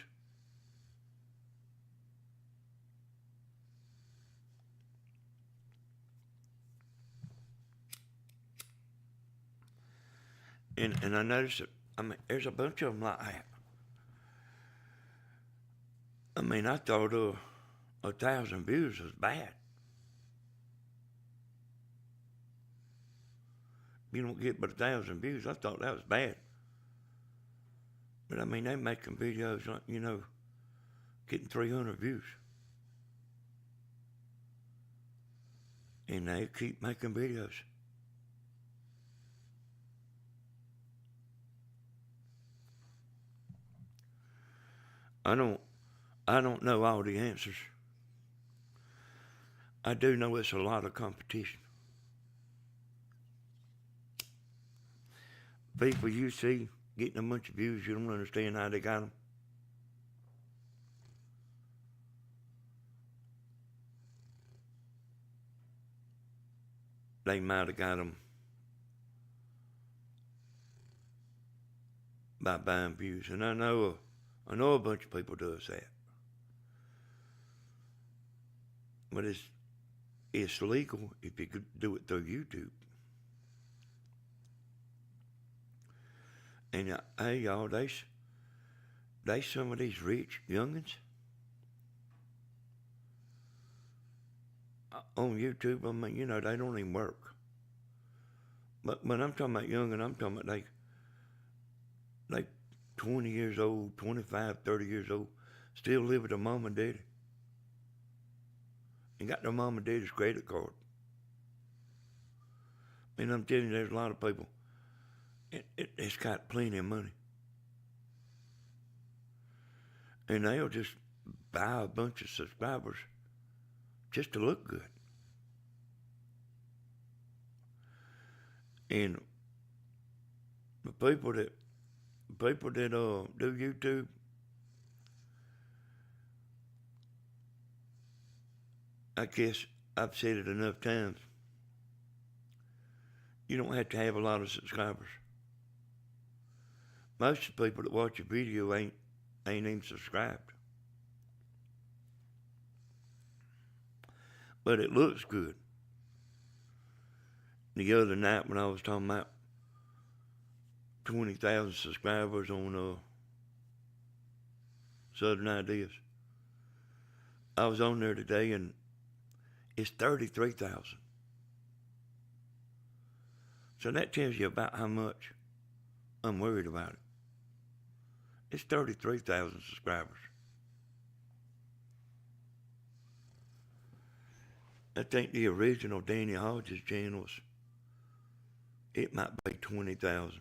And I noticed that, there's a bunch of them like that. I mean, I thought 1,000 views was bad. You don't get but 1,000 views. I thought that was bad. But I mean, they making videos like, getting 300 views. And they keep making videos. I don't know all the answers. I do know it's a lot of competition. People you see getting a bunch of views, you don't understand how they got them. They might have got them by buying views. And I know a bunch of people does that. But it's legal if you could do it through YouTube. And hey y'all, they some of these rich youngins on YouTube. I mean, they don't even work. But when I'm talking about youngin', I'm talking about they 20 years old, 25, 30 years old, still live with their mom and daddy. And got their mom and daddy's credit card. And I'm telling you, there's a lot of people. It's got plenty of money. And they'll just buy a bunch of subscribers just to look good. And the people that do YouTube, I guess I've said it enough times. You don't have to have a lot of subscribers. Most of the people that watch a video ain't even subscribed. But it looks good. The other night when I was talking about 20,000 subscribers on Southern Ideas, I was on there today and it's 33,000. So that tells you about how much I'm worried about it. It's 33,000 subscribers. I think the original Danny Hodges channel was it might be 20,000.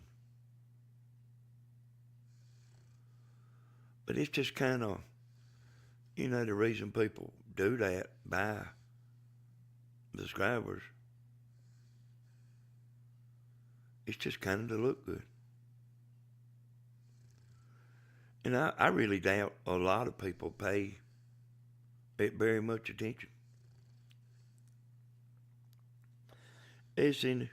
But it's just kind of, you know, the reason people do that, buy subscribers, it's just kind of to look good. And I really doubt a lot of people pay it very much attention. Hey, Cindy.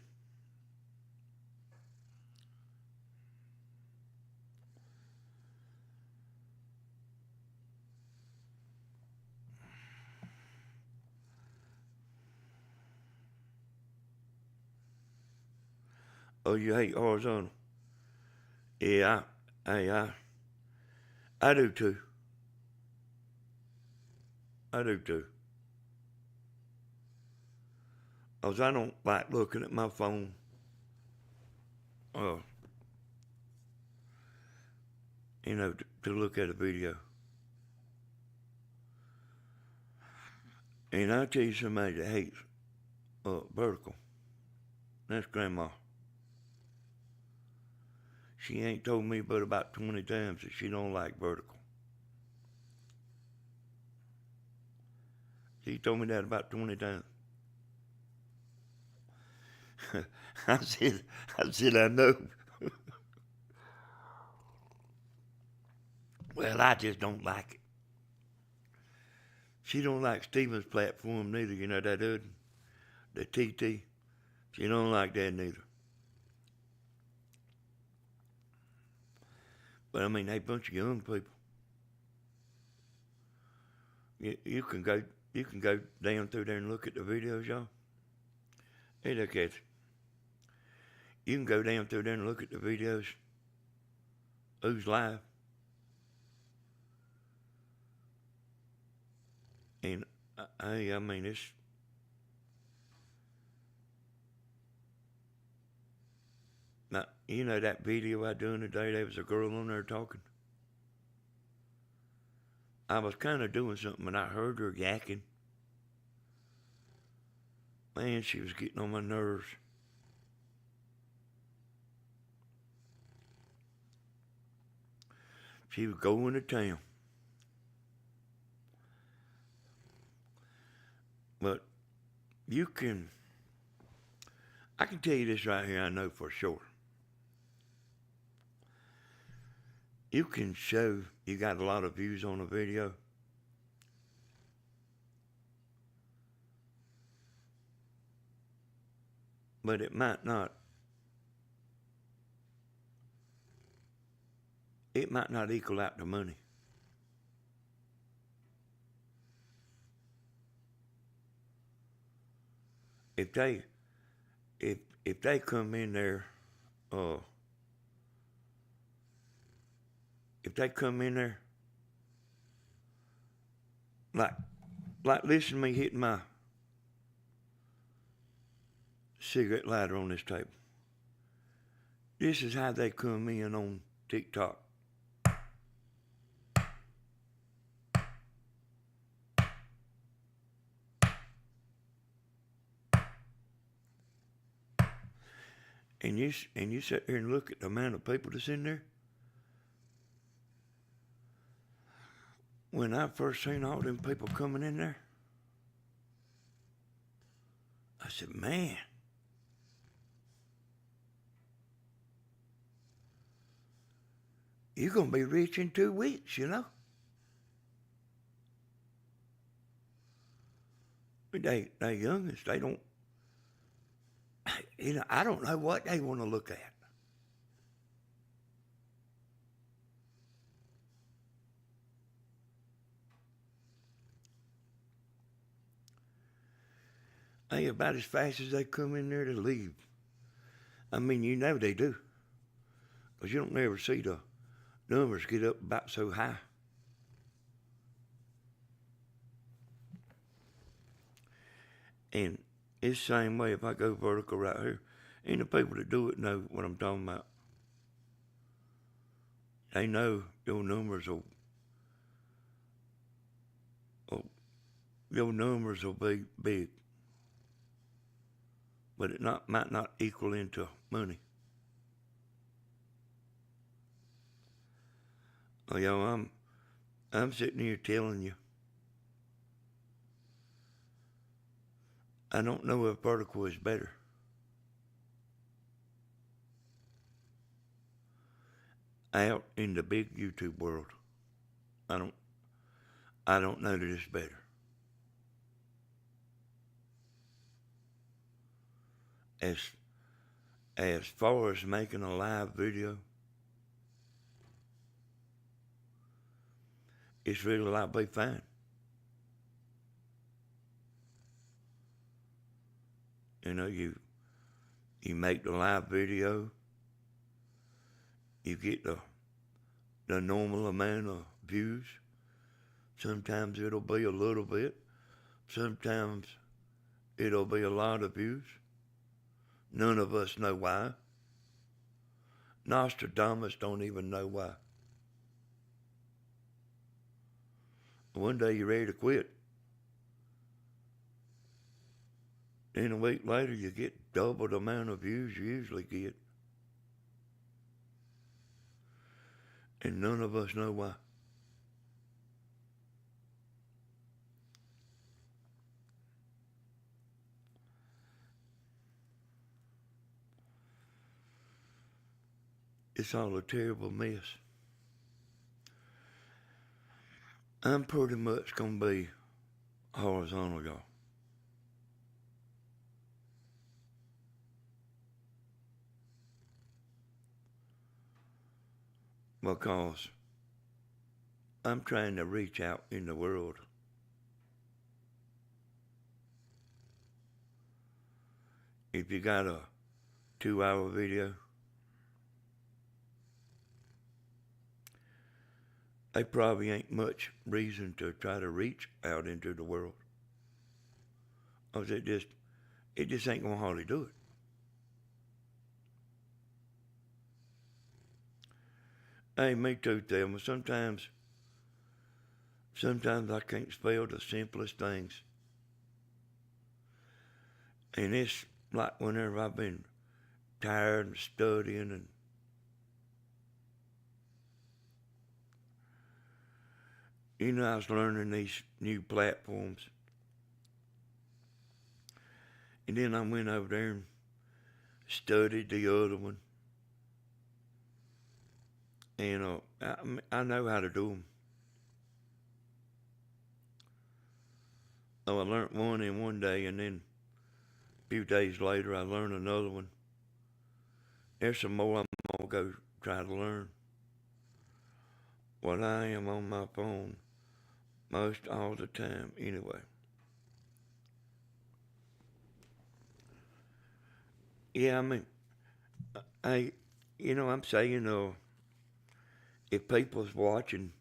Oh, you hate horizontal? Yeah, I do too. I do too. 'Cause I don't like looking at my phone. You know, to look at a video. And I'll tell you somebody that hates vertical. That's Grandma. She ain't told me but about 20 times that she don't like vertical. She told me that about 20 times. I said, I know. Well, I just don't like it. She don't like Steven's platform neither, you know that other, the TT. She don't like that neither. But I mean, they bunch of young people. You can go down through there and look at the videos, y'all. Hey, look at it. You can go down through there and look at the videos. Who's live? And I mean, it's now, you know that video I done today, there was a girl on there talking. I was kind of doing something and I heard her yakking. Man, she was getting on my nerves. She was going to town. But I can tell you this right here, I know for sure. You can show you got a lot of views on a video. But it might not equal out the money. If they come in there, like listen to me hitting my cigarette lighter on this table. This is how they come in on TikTok. And you sit there and look at the amount of people that's in there. When I first seen all them people coming in there, I said, man, you're going to be rich in 2 weeks, you know? But they youngest, they don't, you know, I don't know what they want to look at. Hey, about as fast as they come in there to leave. I mean, you know they do. Because you don't never see the numbers get up about so high. And it's the same way if I go vertical right here. And the people that do it know what I'm talking about. They know your numbers will be big. but it might not equal into money. Oh, yo, I'm sitting here telling you, I don't know if vertical is better. Out in the big YouTube world, I don't know that it's better. As far as making a live video, it's really like be fine. You know, you make the live video, you get the normal amount of views. Sometimes it'll be a little bit. Sometimes it'll be a lot of views. None of us know why. Nostradamus don't even know why. One day you're ready to quit. Then a week later you get double the amount of views you usually get. And none of us know why. It's all a terrible mess. I'm pretty much going to be horizontal, y'all. Because I'm trying to reach out in the world. If you got a 2-hour video, they probably ain't much reason to try to reach out into the world. Because it just ain't gonna hardly do it. Hey, me too, Thelma. Sometimes I can't spell the simplest things. And it's like whenever I've been tired and studying and you know, I was learning these new platforms. And then I went over there and studied the other one. And I know how to do them. So I learned one in one day, and then a few days later I learned another one. There's some more I'm going to go try to learn. Well, I am on my phone most all the time anyway. Yeah, I mean, I'm saying, if people's watching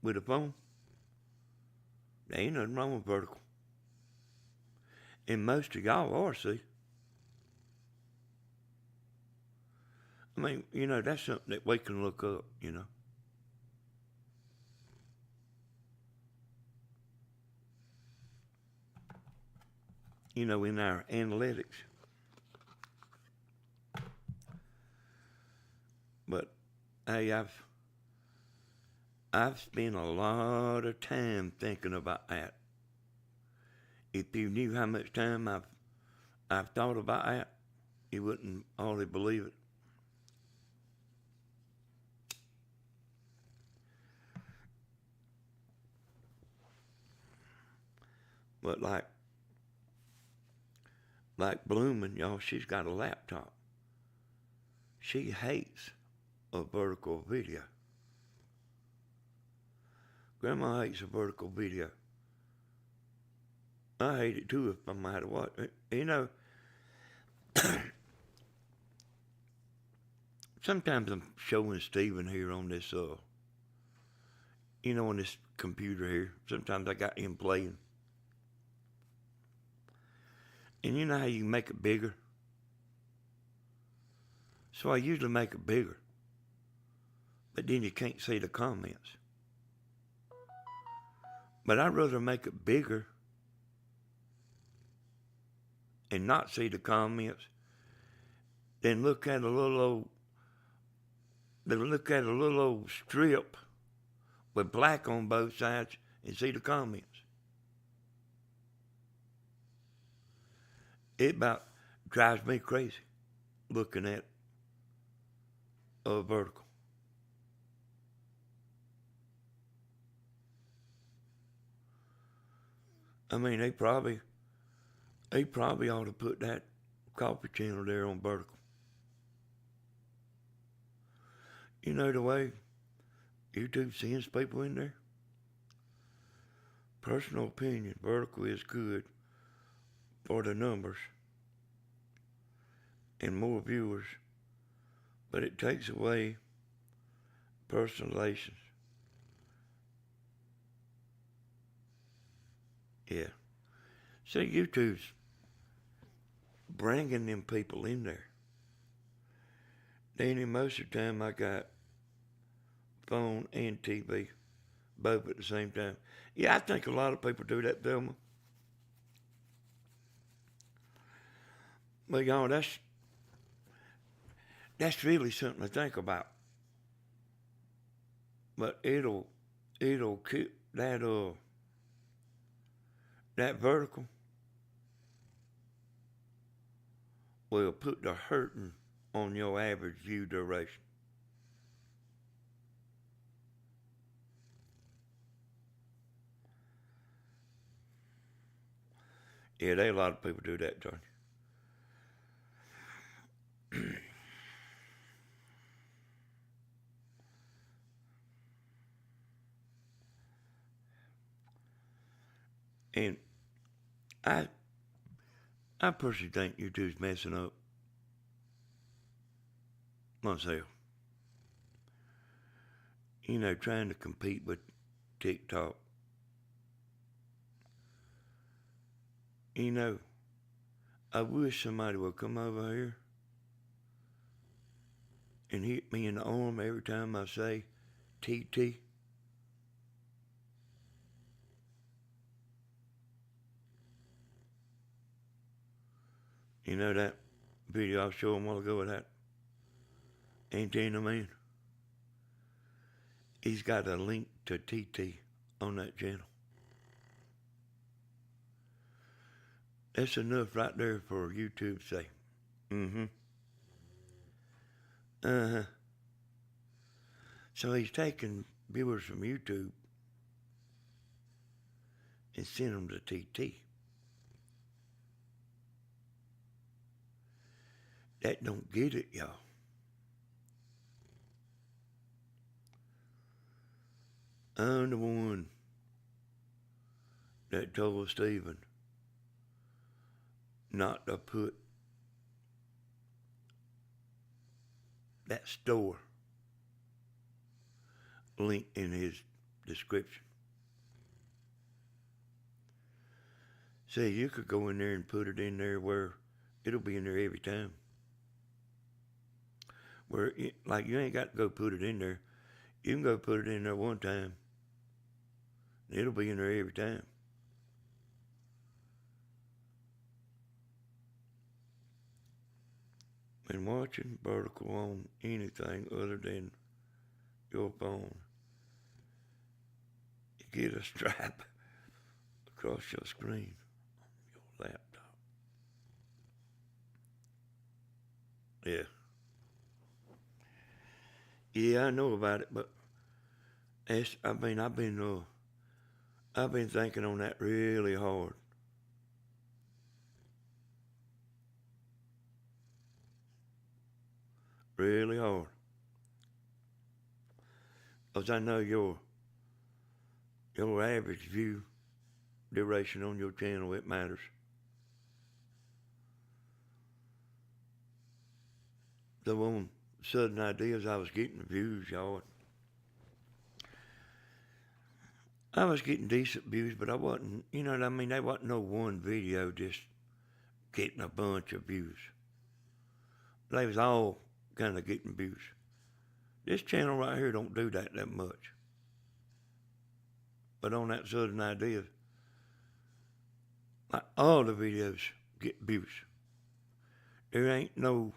with a phone, there ain't nothing wrong with vertical. And most of y'all are, see. I mean, that's something that we can look up, in our analytics. But hey, I've spent a lot of time thinking about that. If you knew how much time I've thought about that, you wouldn't hardly believe it. But like Bloomin', y'all, she's got a laptop. She hates a vertical video. Grandma hates a vertical video. I hate it too, if no matter what. Sometimes I'm showing Steven here on this, on this computer here. Sometimes I got him playing. And you know how you can make it bigger? So I usually make it bigger. But then you can't see the comments. But I'd rather make it bigger and not see the comments, then look at a little old strip with black on both sides and see the comments. It about drives me crazy looking at a vertical. I mean, they probably ought to put that coffee channel there on vertical. You know the way YouTube sends people in there? Personal opinion, vertical is good for the numbers and more viewers, but it takes away personalizations. Yeah. So YouTube's bringing them people in there. Danny, most of the time I got phone and TV, both at the same time. Yeah, I think a lot of people do that, Thelma. But y'all, that's really something to think about. But it'll keep that vertical will put the hurting on your average view duration. Yeah, a lot of people do that, Johnny. And I personally think YouTube's messing up myself. You know, trying to compete with TikTok. You know, I wish somebody would come over here and hit me in the arm every time I say TT. You know that video I showed a while ago of that antenna man? He's got a link to TT on that channel. That's enough right there for YouTube to say, So he's taking viewers from YouTube and sending them to TT. That don't get it, y'all. I'm the one that told Stephen not to put that store link in his description. See, you could go in there and put it in there where it'll be in there every time. Where, like, you ain't got to go put it in there. You can go put it in there one time. It'll be in there every time. And watching vertical on anything other than your phone, you get a strap across your screen on your laptop. Yeah. Yeah, I know about it, but I've been thinking on that really hard. Really hard. Because I know your average view duration on your channel, it matters. The one sudden ideas I was getting views, y'all. I was getting decent views, but I wasn't, you know what I mean? There wasn't no one video just getting a bunch of views. They was all kind of getting views. This channel right here don't do that much. But on that Southern Ideas, like all the videos get views. There ain't no,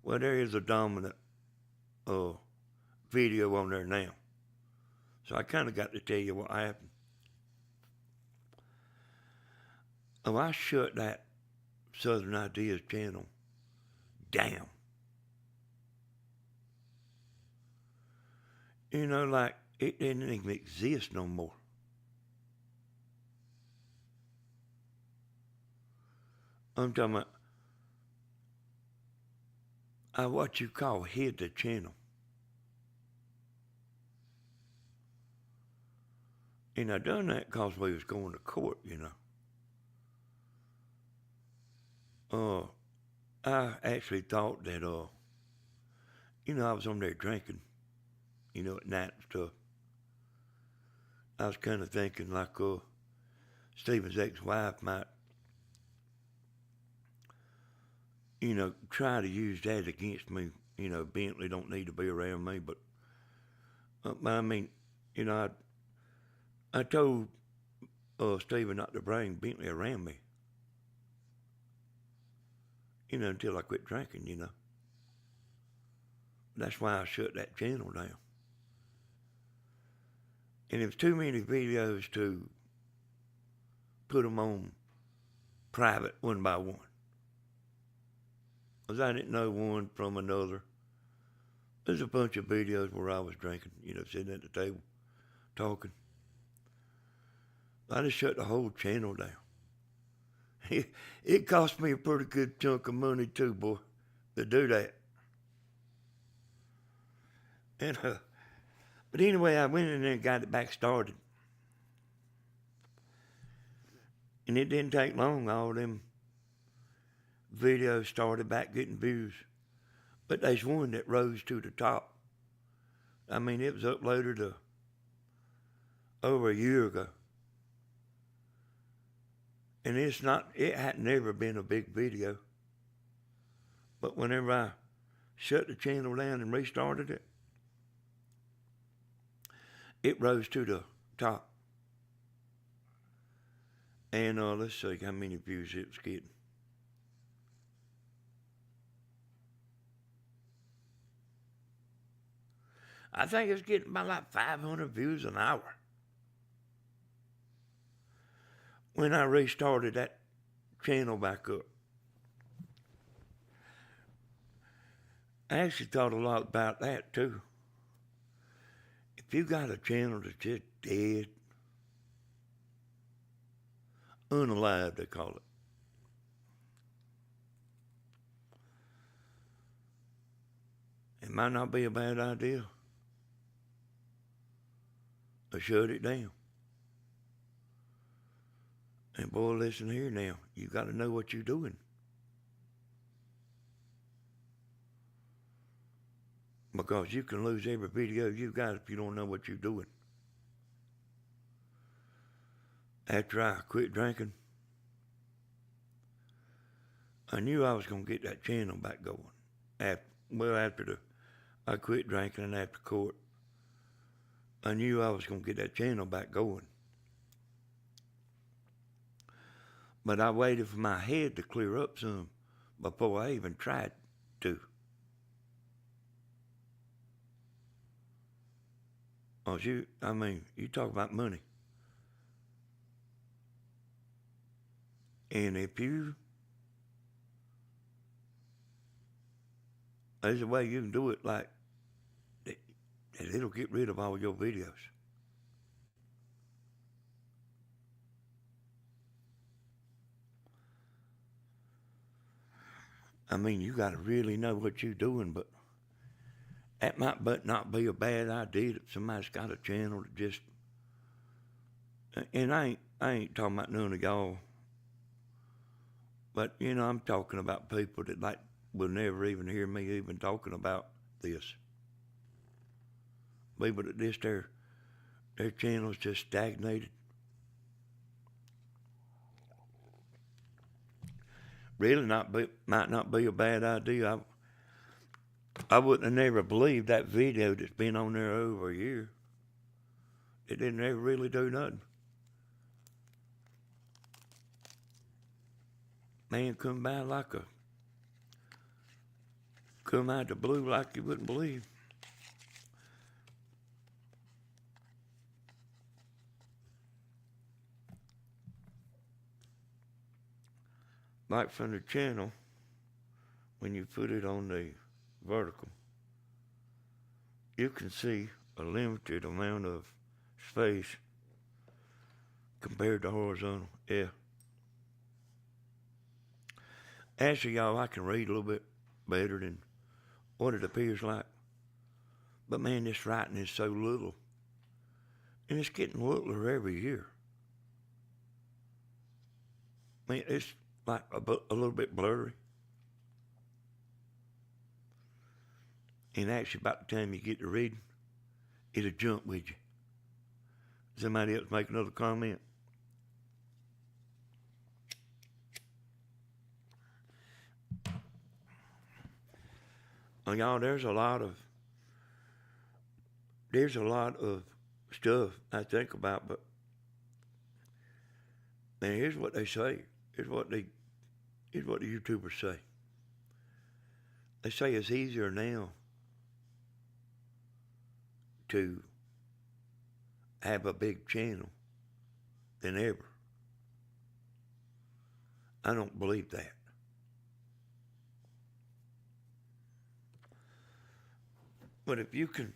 well, there is a dominant video on there now. So I kind of got to tell you what happened. Oh, I shut that Southern Ideas channel down. You know, like it didn't even exist no more. I'm talking about, I what you call hid the channel. And I done that because we was going to court, you know. I actually thought that, you know, I was on there drinking, you know, at night and stuff. I was kind of thinking like, Stephen's ex-wife might, you know, try to use that against me. You know, Bentley don't need to be around me, but I mean, you know, I told Stephen not to bring Bentley around me, you know, until I quit drinking, you know. That's why I shut that channel down. And it was too many videos to put them on private one by one. Because I didn't know one from another. There's a bunch of videos where I was drinking, you know, sitting at the table, talking. I just shut the whole channel down. It cost me a pretty good chunk of money too, boy, to do that. And but anyway, I went in there and got it back started. And it didn't take long. All them videos started back getting views. But there's one that rose to the top. I mean, it was uploaded over a year ago. And it had never been a big video. But whenever I shut the channel down and restarted it, it rose to the top. And let's see how many views it was getting. I think it's getting about like 500 views an hour. When I restarted that channel back up. I actually thought a lot about that too. If you got a channel that's just dead, unalive they call it. It might not be a bad idea to shut it down. And boy, listen here now, you got to know what you're doing. Because you can lose every video you got if you don't know what you're doing. After I quit drinking, I knew I was going to get that channel back going. After I quit drinking and after court, I knew I was going to get that channel back going. But I waited for my head to clear up some before I even tried to. You talk about money. And there's a way you can do it like that it'll get rid of all your videos. I mean, you got to really know what you're doing, but that might not be a bad idea that somebody's got a channel that just, and I ain't talking about none of y'all, but, you know, I'm talking about people that like will never even hear me even talking about this. People that just their channel's just stagnated. Really might not be a bad idea. I wouldn't have never believed that video that's been on there over a year. It didn't ever really do nothing. man come by come out the blue like you wouldn't believe. Like from the channel, when you put it on the vertical, you can see a limited amount of space compared to horizontal. Yeah. Actually, y'all, I can read a little bit better than what it appears like. But man, this writing is so little. And it's getting littler every year. I mean, it's like a little bit blurry. And actually, by the time you get to reading, it'll jump with you. Somebody else make another comment? Well, y'all, there's a lot of stuff I think about, but man, here's what they say. Here's what the YouTubers say. They say it's easier now to have a big channel than ever. I don't believe that. But if you can,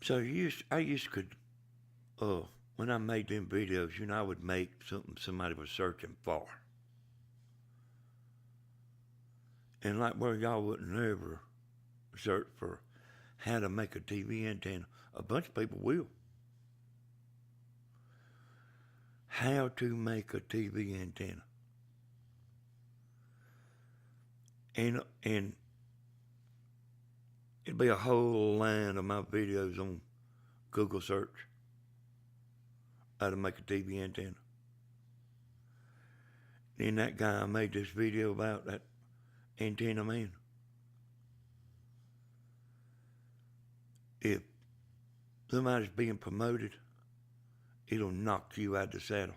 so I used to, when I made them videos, I would make something somebody was searching for. And like where y'all wouldn't ever search for how to make a TV antenna, a bunch of people will. How to make a TV antenna. And it'd be a whole line of my videos on Google search. How to make a TV antenna. Then that guy made this video about that antenna man. If somebody's being promoted, it'll knock you out of the saddle.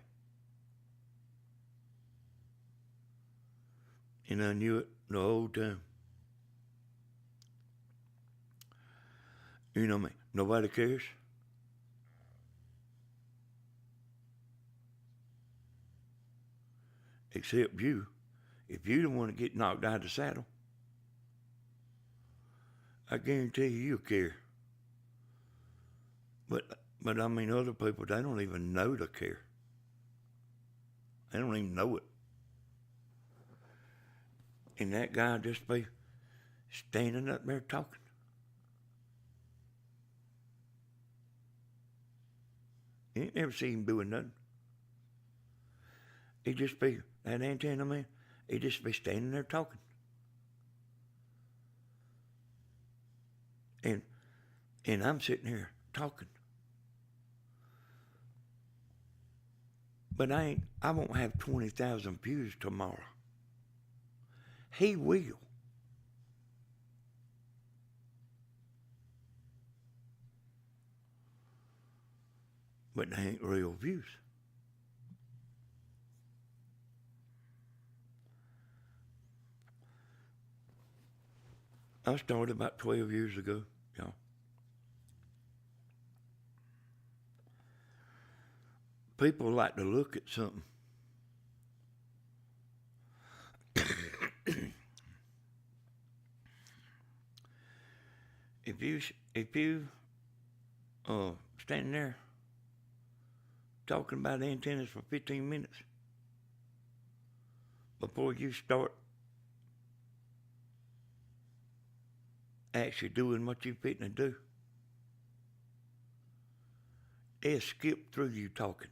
And I knew it the whole time. You know me, nobody cares. Except you. If you don't want to get knocked out of the saddle, I guarantee you'll care. But I mean, other people, they don't even know to care. They don't even know it. And that guy just be standing up there talking. You ain't never seen him doing nothing. He'd just be, that antenna man, he'd just be standing there talking. And I'm sitting here talking. But I won't have 20,000 views tomorrow. He will. But they ain't real views. I started about 12 years ago, y'all. People like to look at something. If you standing there talking about antennas for 15 minutes before you start actually doing what you're fitting to do, they'll skip through you talking.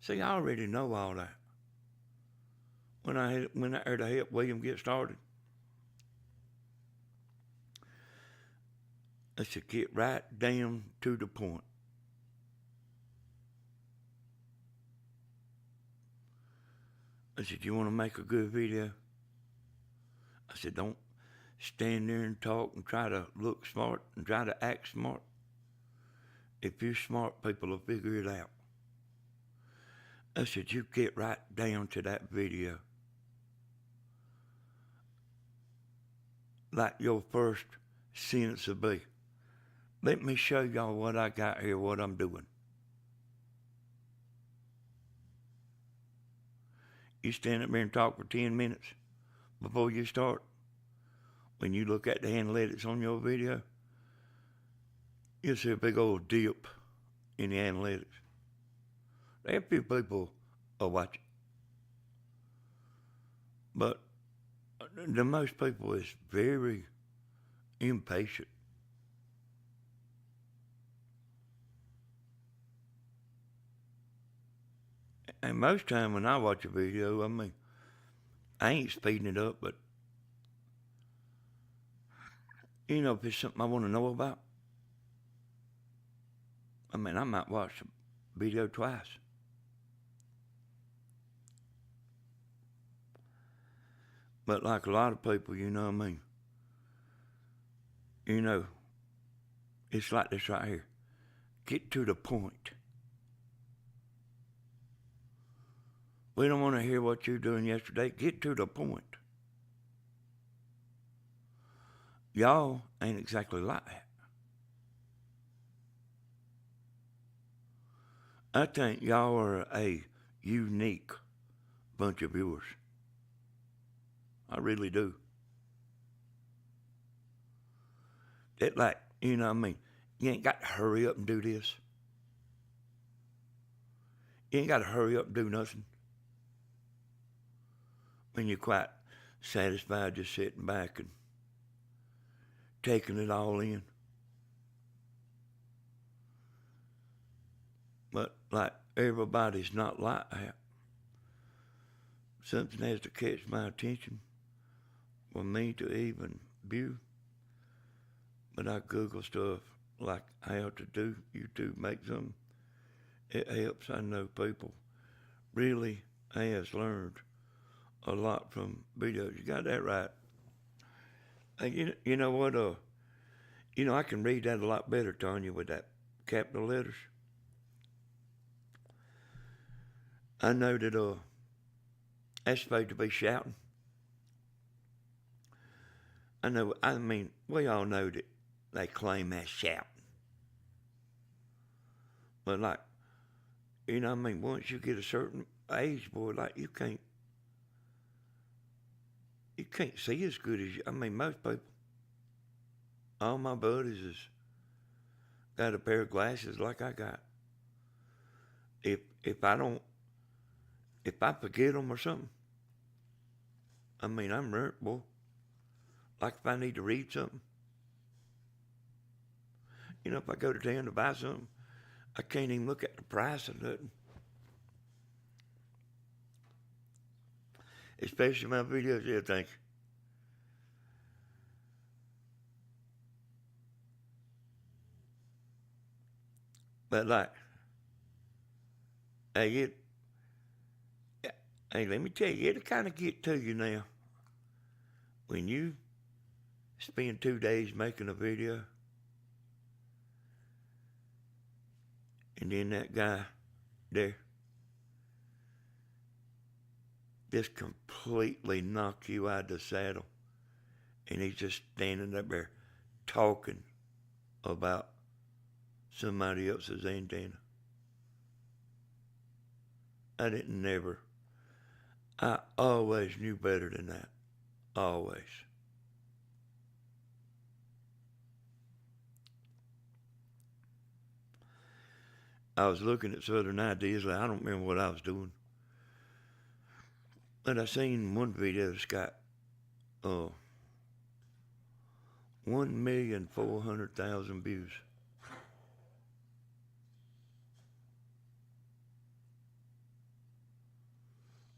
See, I already know all that. When I heard to help William get started, I said, get right down to the point. I said, you want to make a good video? I said, don't stand there and talk and try to look smart and try to act smart. If you're smart, people will figure it out. I said, you get right down to that video. Like your first sentence will be, let me show y'all what I got here, what I'm doing. You stand up there and talk for 10 minutes before you start. When you look at the analytics on your video, you'll see a big old dip in the analytics. There are a few people will watch it. But the most people is very impatient. And most time when I watch a video, I mean, I ain't speeding it up, but you know, if it's something I want to know about, I mean, I might watch the video twice. But like a lot of people, you know what I mean? You know, it's like this right here. Get to the point. We don't want to hear what you're doing yesterday. Get to the point. Y'all ain't exactly like that. I think y'all are a unique bunch of viewers. I really do. It like, you know what I mean? You ain't got to hurry up and do this. You ain't got to hurry up and do nothing. When you're quite satisfied just sitting back and taking it all in. But like everybody's not like that. Something has to catch my attention for me to even view. But I Google stuff like how to do YouTube, make something. It helps. I know people really has learned a lot from videos. You got that right. You know what? You know, I can read that a lot better, Tanya, with that capital letters. I know that that's supposed to be shouting. I mean, we all know that they claim that's shouting. But like, you know what I mean, once you get a certain age, boy, like you can't see as good as I mean, most people. All my buddies has got a pair of glasses like I got. If I forget them or something, I mean, I'm hurt, boy. Like if I need to read something. You know, if I go to town to buy something, I can't even look at the price of nothing. Especially my videos, yeah, thank you. But like, hey, let me tell you, it'll kind of get to you now. When you spend 2 days making a video, and then that guy there just completely knock you out of the saddle, and he's just standing up there talking about somebody else's antenna. I always knew better than that. Always. I was looking at Southern Ideas, I don't remember what I was doing. But I seen one video that's got 1,400,000 views.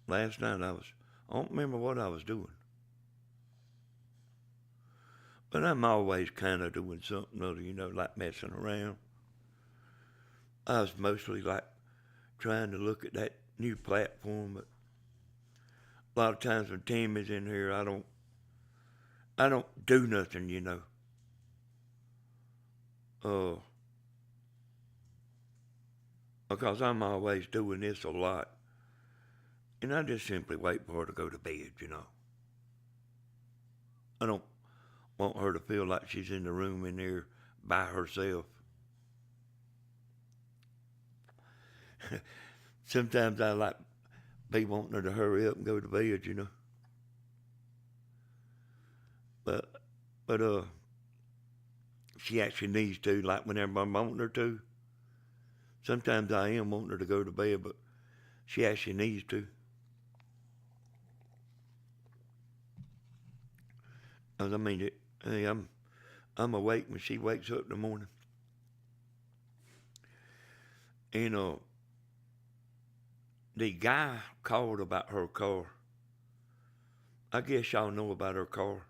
Last night I don't remember what I was doing. But I'm always kind of doing something other, you know, like messing around. I was mostly like trying to look at that new platform, but a lot of times when Tammy's in here, I don't do nothing, you know. Because I'm always doing this a lot. And I just simply wait for her to go to bed, you know. I don't want her to feel like she's in the room in there by herself. Sometimes I like be wanting her to hurry up and go to bed, you know. But she actually needs to, like whenever I'm wanting her to. Sometimes I am wanting her to go to bed, but she actually needs to. 'Cause I mean, hey, I'm awake when she wakes up in the morning. And the guy called about her car. I guess y'all know about her car.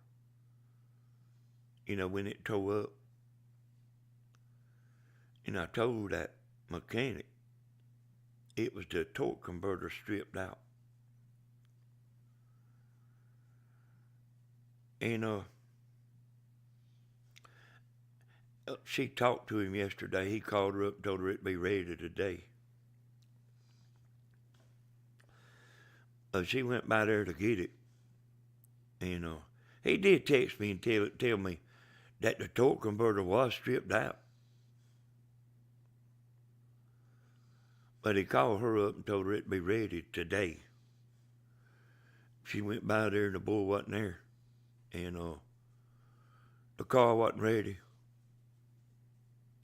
You know, when it tore up. And I told that mechanic it was the torque converter stripped out. And she talked to him yesterday. He called her up and told her it'd be ready today. She went by there to get it. And he did text me and tell me that the torque converter was stripped out. But he called her up and told her it'd be ready today. She went by there and the boy wasn't there. And the car wasn't ready.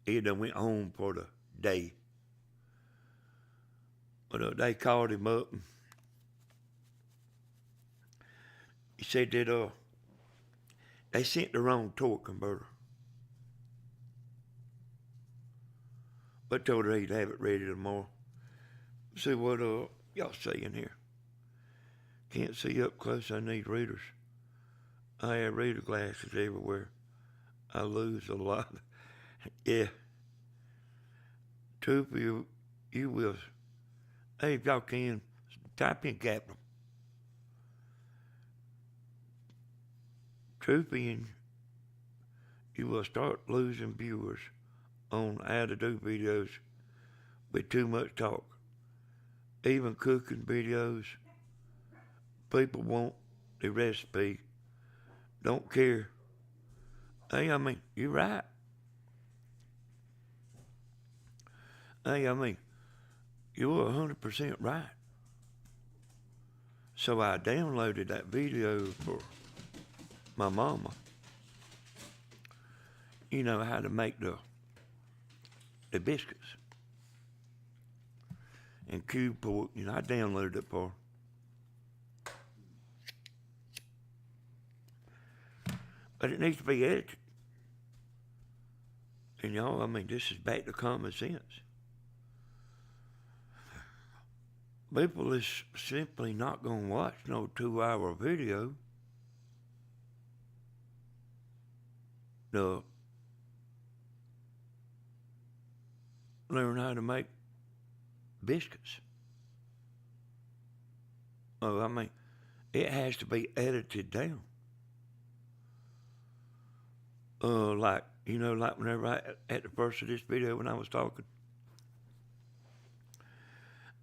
He done went home for the day. But they called him up and he said that they sent the wrong torque converter. But told her he'd have it ready tomorrow. See what y'all seeing here. Can't see up close, I need readers. I have reader glasses everywhere. I lose a lot. Yeah. Trooper, you will. Hey, if y'all can, type in capital. Trooping, you will start losing viewers on how to do videos with too much talk. Even cooking videos, people want the recipe, don't care. Hey, I mean, you're right. Hey, I mean, you're 100% right. So I downloaded that video for my mama. You know how to make the biscuits. And cube pork, you know, I downloaded it for her. But it needs to be edited. And y'all, I mean, this is back to common sense. People is simply not going to watch no 2-hour video. To learn how to make biscuits. Oh, I mean, it has to be edited down. Like, you know, like whenever at the first of this video when I was talking,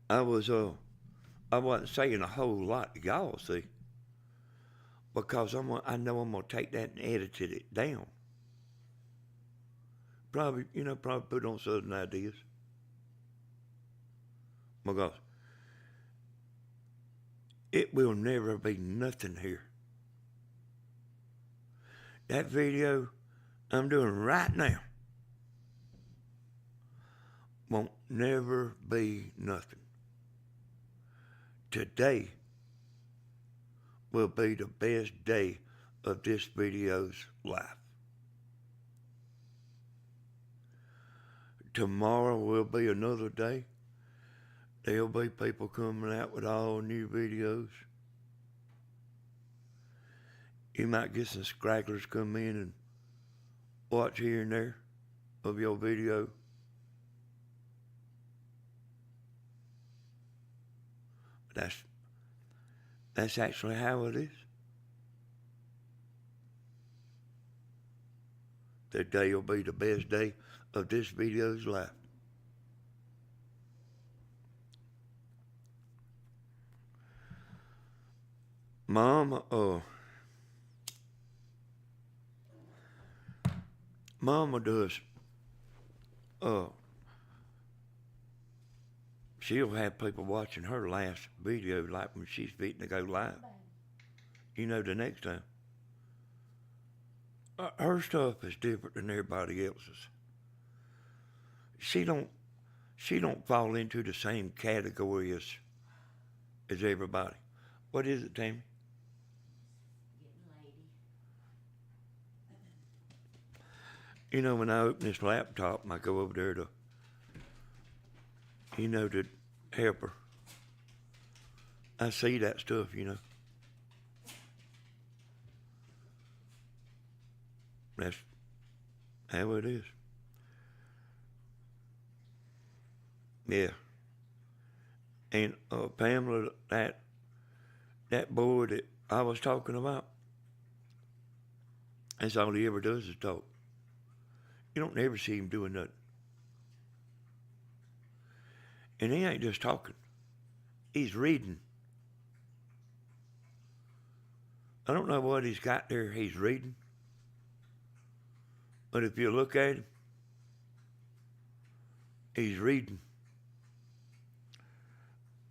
I wasn't saying a whole lot to y'all, see, because I know I'm gonna take that and edit it down. Probably put on Southern ideas. Because it will never be nothing here. That video I'm doing right now won't never be nothing. Today will be the best day of this video's life. Tomorrow will be another day. There'll be people coming out with all new videos. You might get some scragglers come in and watch here and there of your video. That's actually how it is. Today will be the best day of this video's life. Mama, Mama does, she'll have people watching her last video, like when she's fitting to go live. You know, the next time. Her stuff is different than everybody else's. She don't fall into the same category as everybody. What is it, Tammy? Getting lady. You know, when I open this laptop and I go over there to, to help her, I see that stuff, That's how it is. Yeah. And Pamela, that boy that I was talking about, that's all he ever does is talk. You don't ever see him doing nothing. And he ain't just talking. He's reading. I don't know what he's got there he's reading. But if you look at him, he's reading.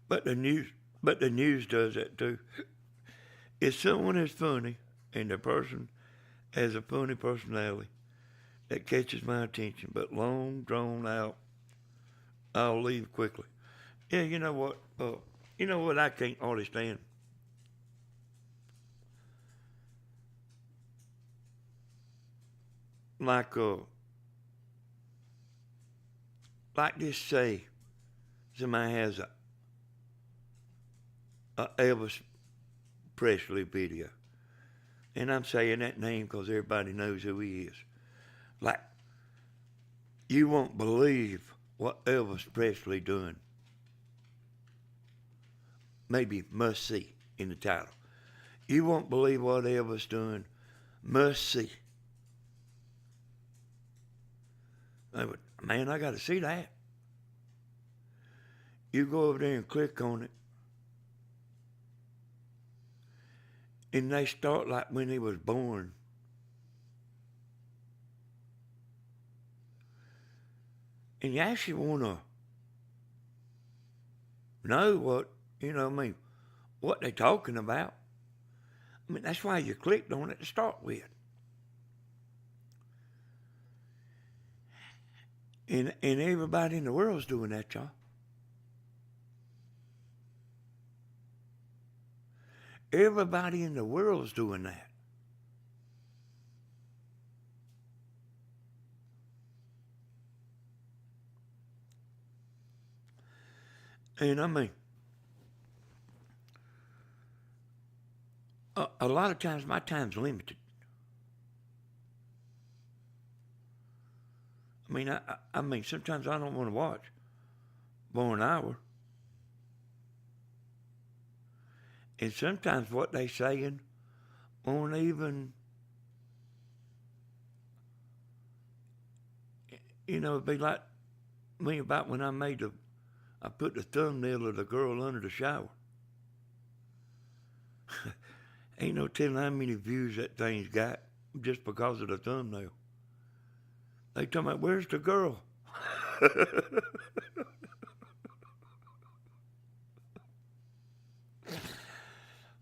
But the news does that too. If someone is funny and the person has a funny personality, that catches my attention. But long, drawn out, I'll leave quickly. Yeah, you know what? I can't hardly stand. Like this, say somebody has a Elvis Presley video, and I'm saying that name because everybody knows who he is. Like, you won't believe what Elvis Presley doing. Maybe must see in the title. You won't believe what Elvis doing. Must see. Man, I got to see that. You go over there and click on it, and they start like when he was born. And you actually want to know what they're talking about. That's why you clicked on it to start with. And everybody in the world's doing that, y'all. Everybody in the world's doing that. And a lot of times my time's limited. Sometimes I don't want to watch for an hour. And sometimes what they saying won't even, it'd be like me about when I put the thumbnail of the girl under the shower. Ain't no telling how many views that thing's got just because of the thumbnail. They talking about, where's the girl?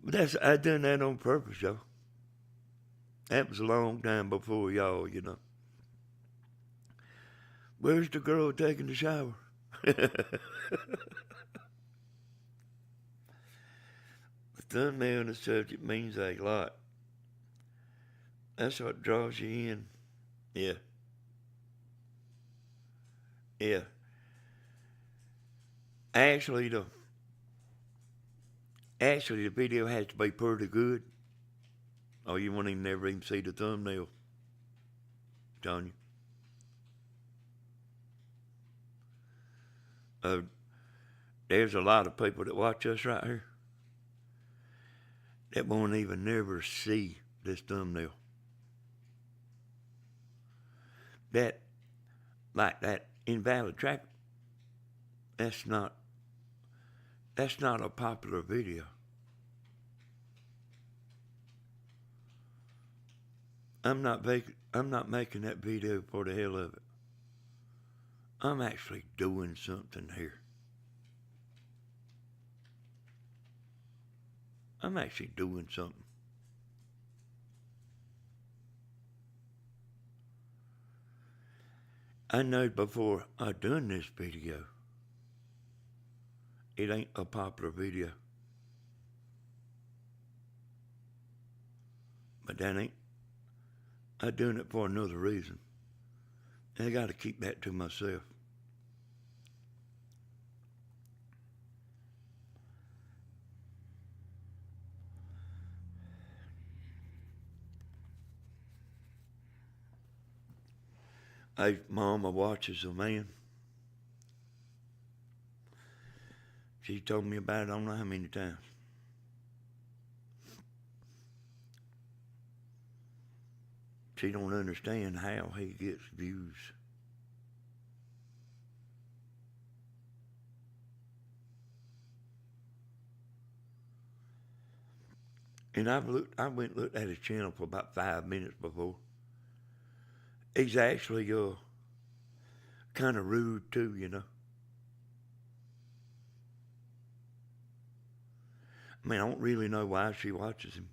But I done that on purpose, y'all. That was a long time before y'all, Where's the girl taking the shower? The thumbnail and the subject means a lot. That's what draws you in. Yeah. Yeah. Actually, the video has to be pretty good, or you won't never even see the thumbnail. I'm telling you. There's a lot of people that watch us right here that won't even never see this thumbnail. That invalid traffic, that's not a popular video. I'm not making that video for the hell of it. I'm actually doing something here. I'm actually doing something. I know before I done this video, it ain't a popular video. But that ain't, I done it for another reason. And I gotta keep that to myself. Mama watches a man. She told me about it I don't know how many times. She don't understand how he gets views. And I went and looked at his channel for about 5 minutes before. He's actually kind of rude too, you know. I mean, I don't really know why she watches him.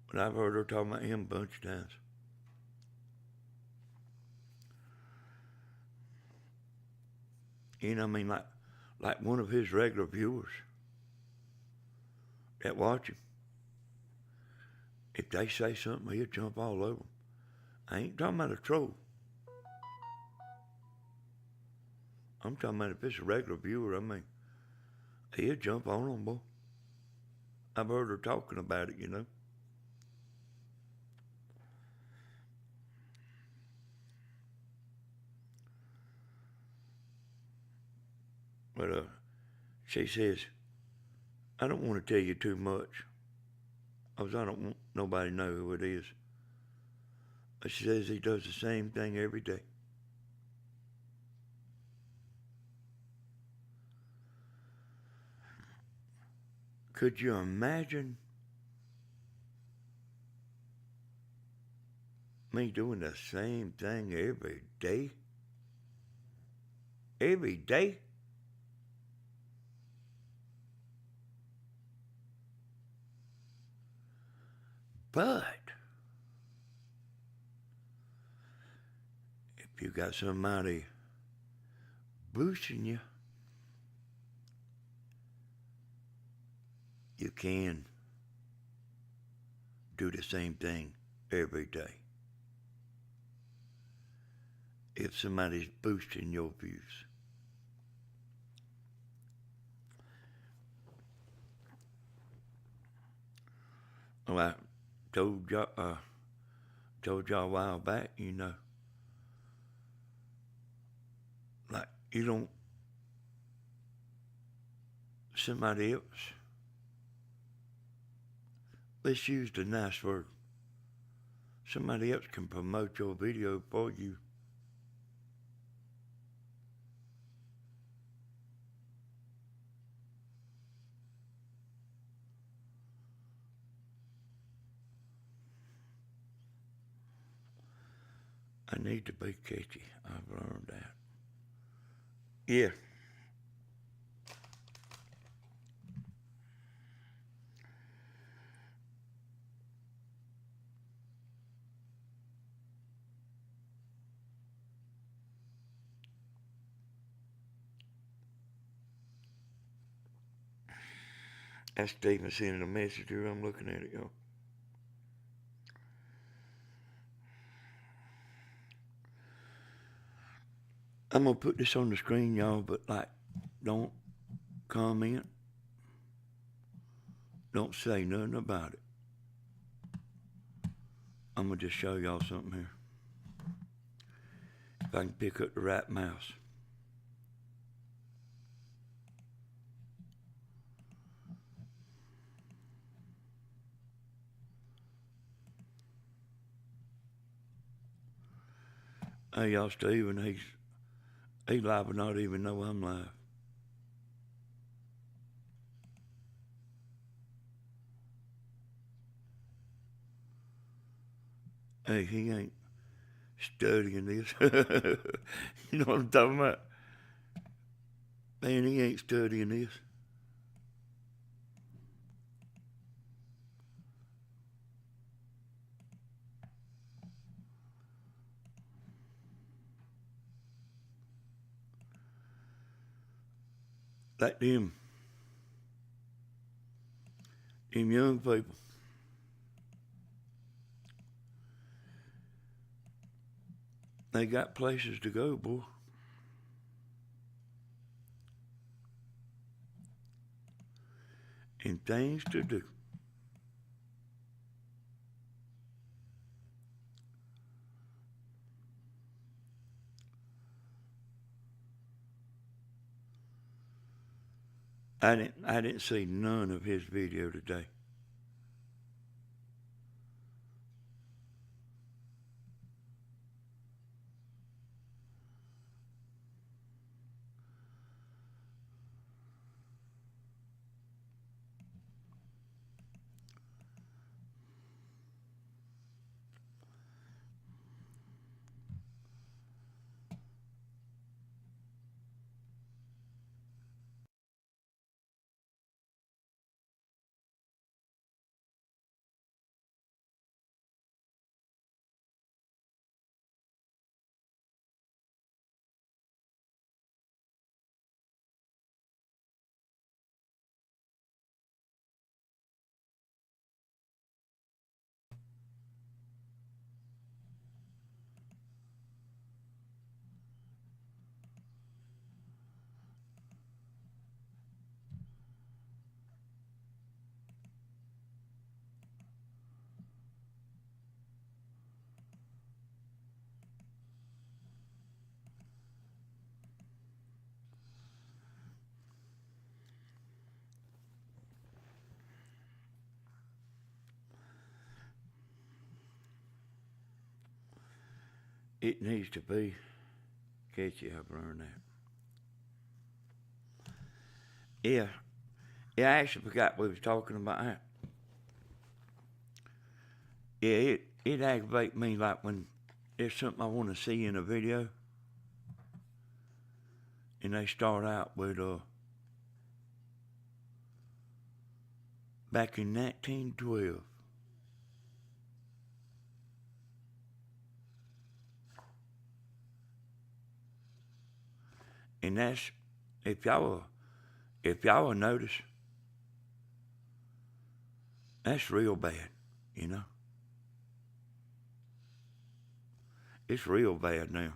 But I've heard her talking about him a bunch of times. You know, I mean, like one of his regular viewers that watch him. If they say something, he'll jump all over them. I ain't talking about a troll. I'm talking about if it's a regular viewer, I mean, he'll jump on them, boy. I've heard her talking about it, you know. But she says, I don't want to tell you too much, because I don't want nobody to know who it is. But she says he does the same thing every day. Could you imagine me doing the same thing every day? Every day? But if you got somebody boosting you, you can do the same thing every day. If somebody's boosting your views. Well, I told y'all a while back, you know, like you don't, somebody else, let's use the nice word, somebody else can promote your video for you. I need to be catchy. I've learned that. Yeah. That's Stephen sending a message here. I'm looking at it, y'all. I'm going to put this on the screen, y'all, but like, don't comment. Don't say nothing about it. I'm going to just show y'all something here. If I can pick up the right mouse. Hey, y'all, Steven, he's live but not even know I'm live. Hey, he ain't studying this. You know what I'm talking about? Man, he ain't studying this. Like them young people. They got places to go, boy. And things to do. I didn't see none of his video today. It needs to be catchy. I've learned that. Yeah, I actually forgot we was talking about that. Yeah, it aggravates me like when there's something I want to see in a video, and they start out with back in 1912. And that's, if y'all will notice, that's real bad, you know. It's real bad now.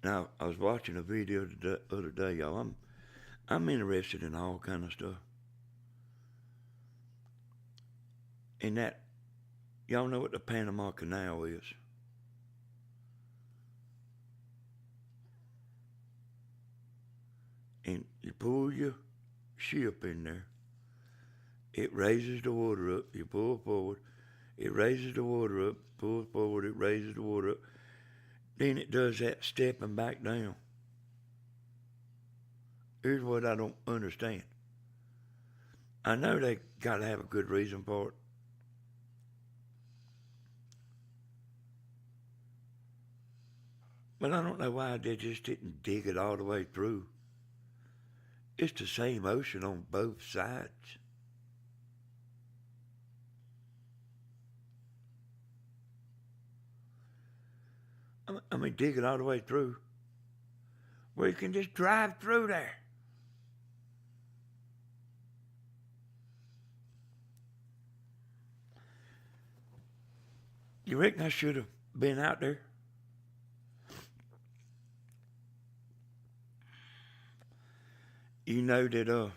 Now, I was watching a video the other day, y'all. I'm interested in all kind of stuff. And that, y'all know what the Panama Canal is. And you pull your ship in there. It raises the water up. You pull forward. It raises the water up. Pulls forward. It raises the water up. Then it does that stepping back down. Here's what I don't understand. I know they got to have a good reason for it. But I don't know why they just didn't dig it all the way through. It's the same ocean on both sides. I mean, dig it all the way through, where you can just drive through there. You reckon I should have been out there? You know that,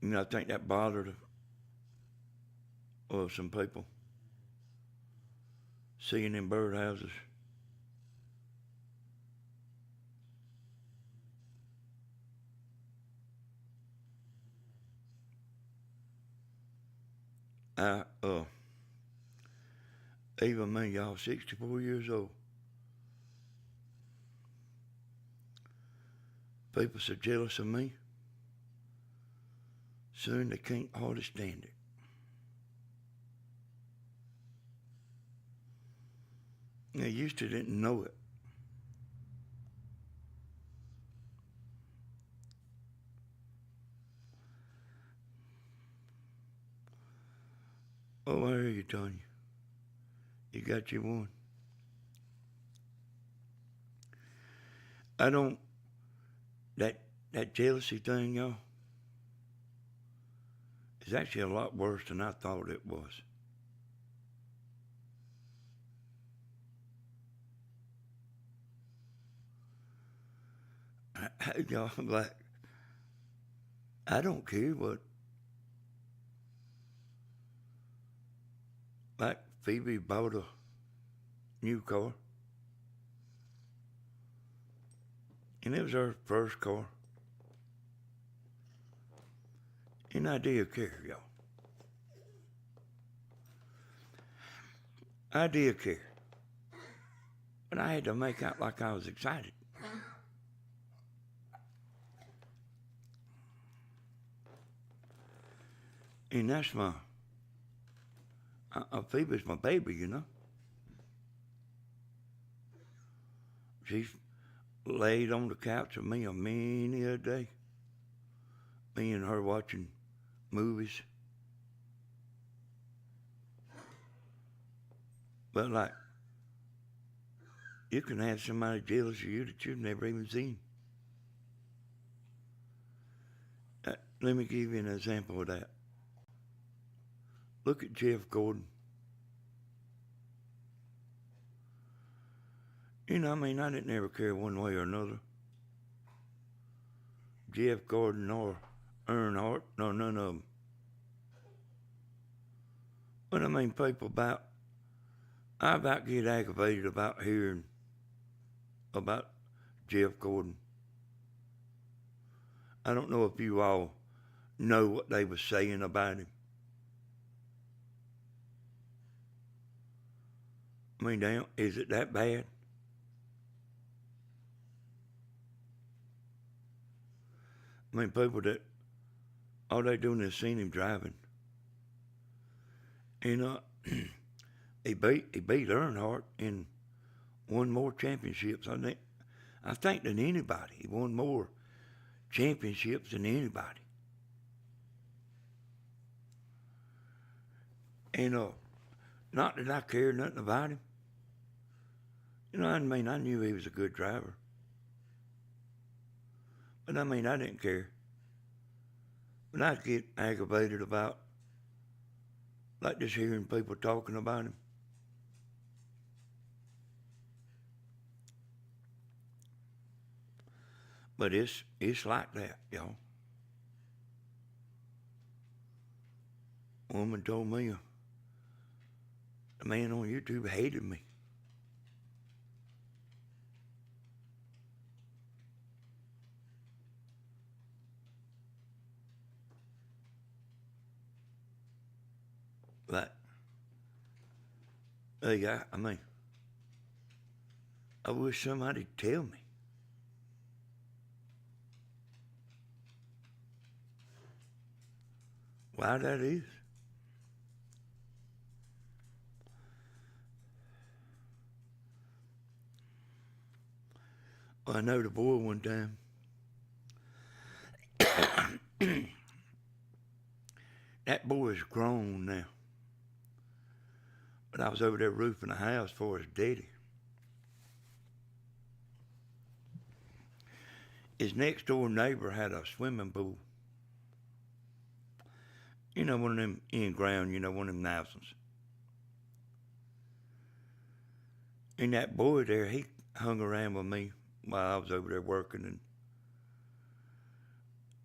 I think that bothered some people. Seeing them birdhouses. Even me, y'all, 64 years old. People so jealous of me. Soon they can't hardly stand it. They used to didn't know it. Oh, I hear you, Tanya. You got your one. I don't, that jealousy thing, y'all, is actually a lot worse than I thought it was. Y'all, like, I don't care what, like Phoebe bought a new car. And it was her first car. And I did care, y'all. I did care. But I had to make out like I was excited. And that's my, Phoebe's my baby, you know. She's laid on the couch with me a many a day. Me and her watching movies. But like, you can have somebody jealous of you that you've never even seen. Let me give you an example of that. Look at Jeff Gordon. You know, I mean, I didn't ever care one way or another. Jeff Gordon or Earnhardt, no, none of them. But I mean, people I about get aggravated about hearing about Jeff Gordon. I don't know if you all know what they were saying about him. I mean, damn, is it that bad? I mean, people that all they doing is seeing him driving. And he beat Earnhardt and won more championships. I think than anybody. He won more championships than anybody. And not that I cared nothing about him. You know, I mean, I knew he was a good driver. But I mean, I didn't care. But I'd get aggravated about, like, just hearing people talking about him. But it's like that, y'all. A woman told me the man on YouTube hated me. Like, hey, I mean, I wish somebody'd tell me. Why that is. Well, I know the boy one time. That boy is grown now. But I was over there roofing a house for his daddy. His next door neighbor had a swimming pool. You know, one of them in-ground, you know, one of them nice ones. And that boy there, he hung around with me while I was over there working, and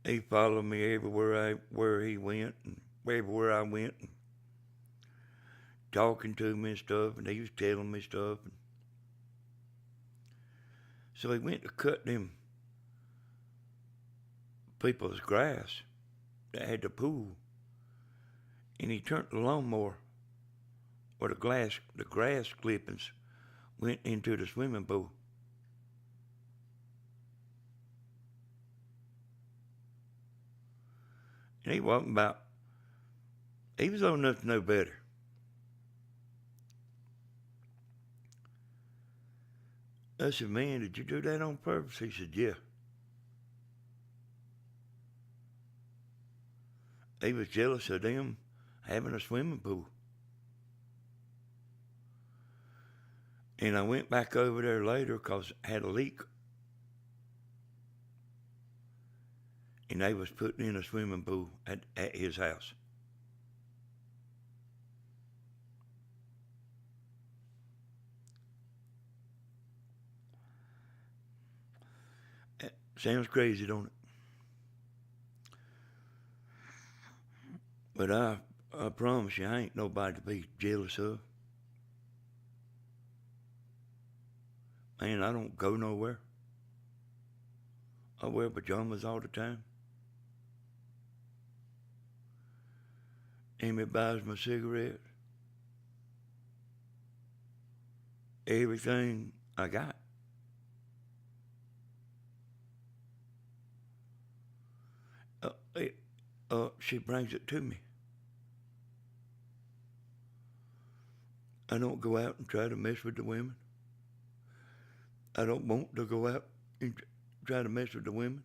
he followed me everywhere where he went and everywhere I went, and talking to me and stuff, and he was telling me stuff. And so he went to cut them people's grass that had the pool. and he turned the lawnmower where the grass clippings went into the swimming pool. And he was old enough to know better. I said, man, did you do that on purpose? He said, yeah. He was jealous of them having a swimming pool. And I went back over there later because it had a leak. And they was putting in a swimming pool at his house. That sounds crazy, don't it? But I promise you, I ain't nobody to be jealous of. Man, I don't go nowhere. I wear pajamas all the time. Amy buys my cigarettes. Everything I got. She brings it to me. I don't go out and try to mess with the women. I don't want to go out and try to mess with the women.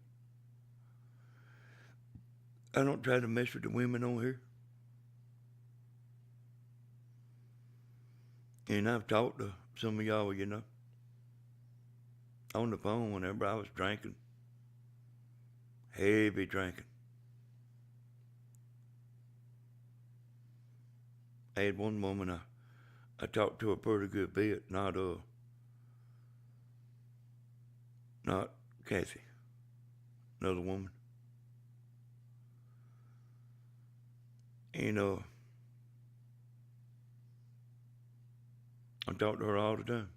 I don't try to mess with the women on here. And I've talked to some of y'all, you know, on the phone whenever I was drinking. Heavy drinking. I had one woman I talked to a pretty good bit, not Kathy, another woman. And I talk to her all the time.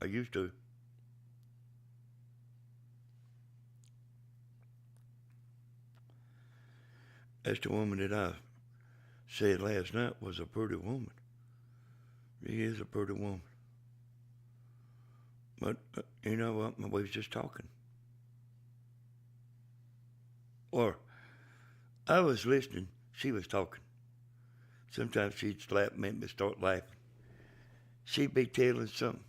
I used to. That's the woman that I said last night was a pretty woman. She is a pretty woman. But you know what? We was just talking. Or I was listening. She was talking. Sometimes she'd slap me and start laughing. She'd be telling something.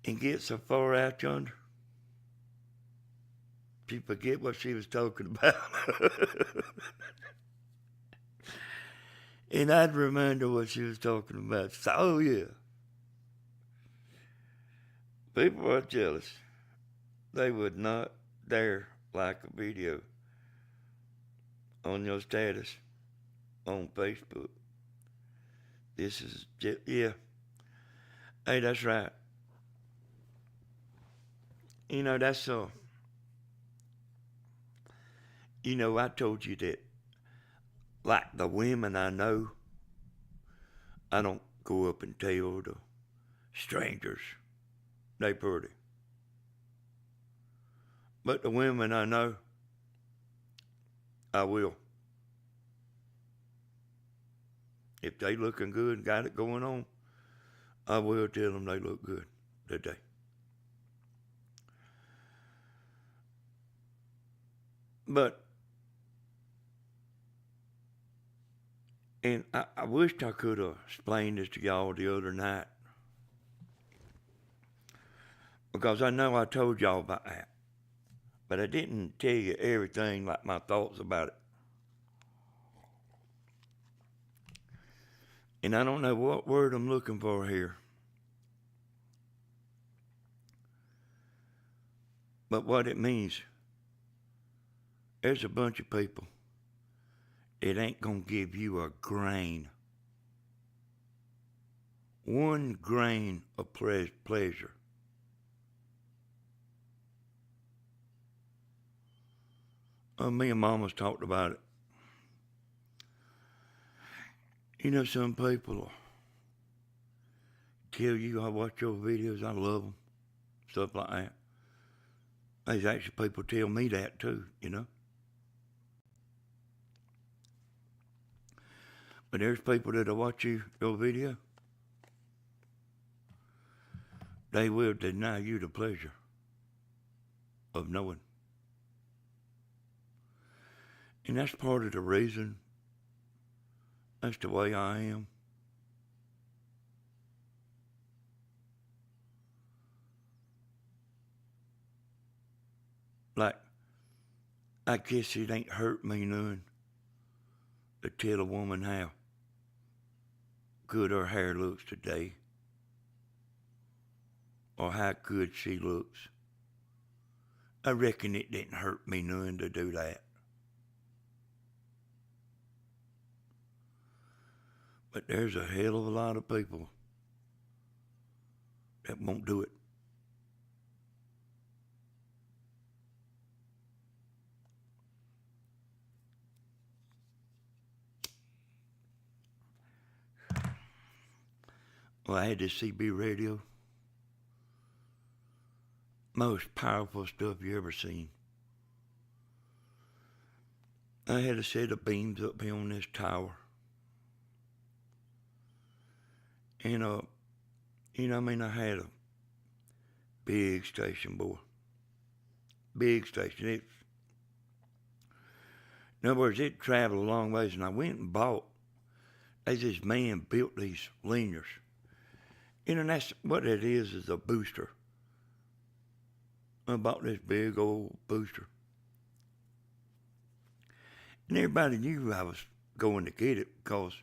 And get so far out yonder, she forget what she was talking about. And I'd remind her what she was talking about. So, oh yeah. People are jealous. They would not dare like a video on your status on Facebook. This is just, yeah. Hey, that's right. You know, that's you know, I told you that, like the women I know, I don't go up and tell the strangers they pretty. But the women I know, I will. If they looking good and got it going on, I will tell them they look good today. But, and I wished I could have explained this to y'all the other night, because I know I told y'all about that, but I didn't tell you everything, like my thoughts about it. And I don't know what word I'm looking for here. But what it means, there's a bunch of people, it ain't gonna give you a grain, 1 grain of pleasure. Me and Mama's talked about it. You know, some people will tell you, I watch your videos, I love them, stuff like that. There's actually people tell me that too, you know. But there's people that'll watch your video. They will deny you the pleasure of knowing. And that's part of the reason. That's the way I am. Like, I guess it ain't hurt me none to tell a woman how good her hair looks today, or how good she looks. I reckon it didn't hurt me none to do that. But there's a hell of a lot of people that won't do it. Well, I had this CB radio. Most powerful stuff you ever seen. I had a set of beams up here on this tower. And, I had a big station, boy. Big station. In other words, it traveled a long ways, and I went and bought, as this man built these linears. And that's what it is a booster. I bought this big old booster. And everybody knew I was going to get it because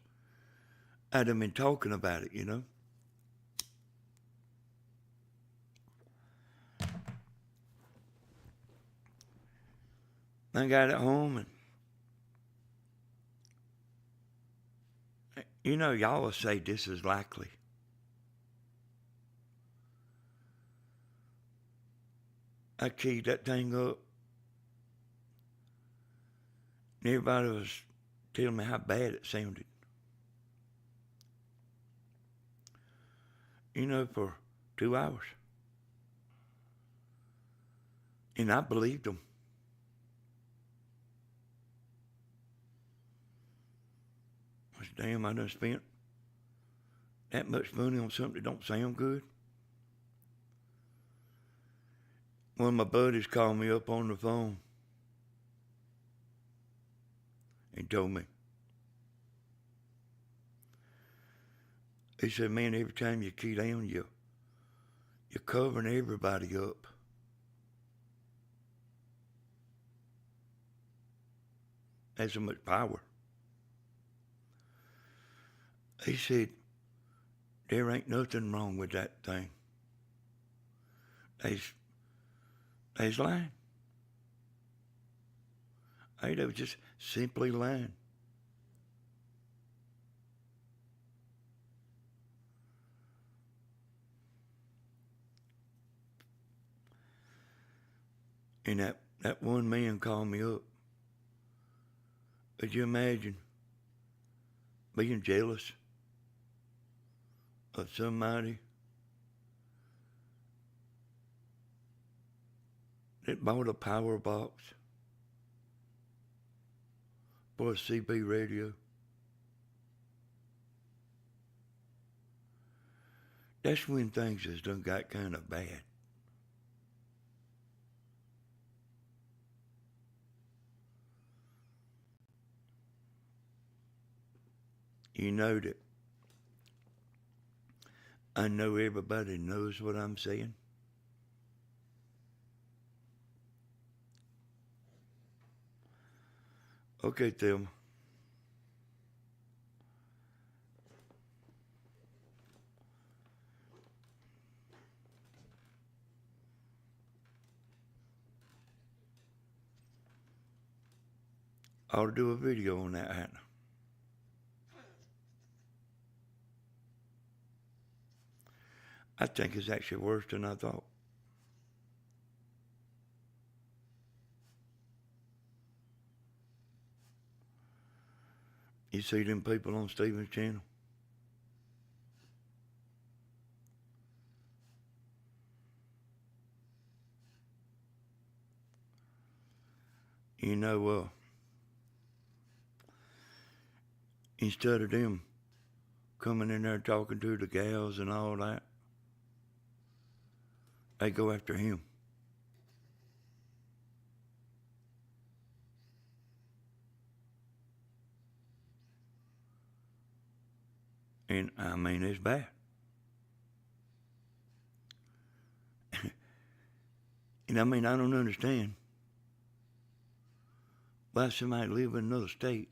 I'd have been talking about it, you know. I got it home, and y'all will say this is likely. I keyed that thing up, and everybody was telling me how bad it sounded. For 2 hours. And I believed them. I said, damn, I done spent that much money on something that don't sound good. One of my buddies called me up on the phone and told me. He said, man, every time you key down, you're covering everybody up. That's so much power. He said, there ain't nothing wrong with that thing. They's lying. Hey, they was just simply lying. And that one man called me up. Could you imagine being jealous of somebody that bought a power box for a CB radio? That's when things has done got kind of bad. You know that I know everybody knows what I'm saying. Okay, Thelma. I ought to do a video on that, hadn't I? I think it's actually worse than I thought. You see them people on Steven's channel? instead of them coming in there talking to the gals and all that, they go after him. And I mean, it's bad. And I mean, I don't understand why somebody live in another state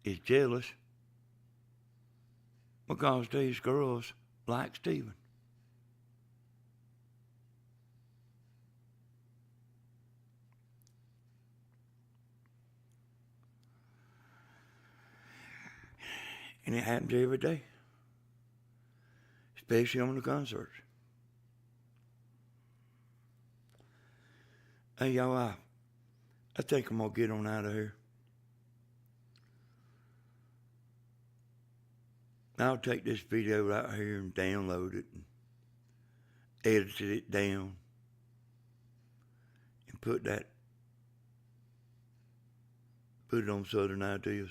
is jealous because these girls like Stephen. And it happens every day, especially on the concerts. Hey, y'all, I think I'm going to get on out of here. I'll take this video right here and download it and edit it down and put it on Southern Ideas.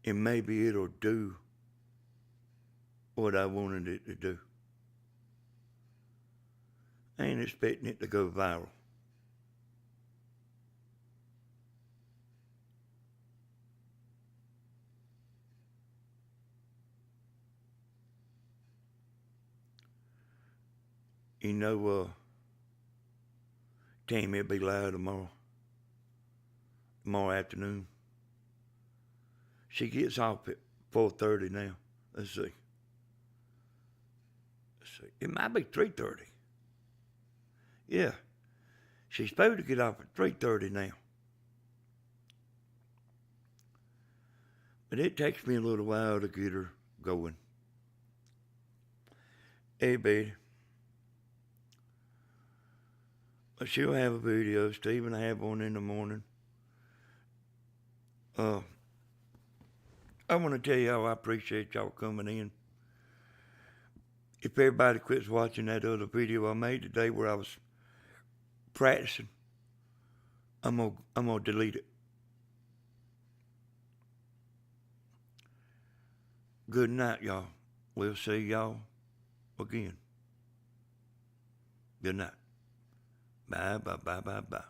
And maybe it'll do what I wanted it to do. I ain't expecting it to go viral. You know, Tammy will be live tomorrow afternoon. She gets off at 4:30 now. Let's see. It might be 3:30. Yeah. She's supposed to get off at 3:30 now. But it takes me a little while to get her going. Hey, baby. But she'll have a video. Steve and I have one in the morning. I want to tell y'all I appreciate y'all coming in. If everybody quits watching that other video I made today where I was practicing, I'm gonna delete it. Good night, y'all. We'll see y'all again. Good night. Bye, bye, bye, bye, bye.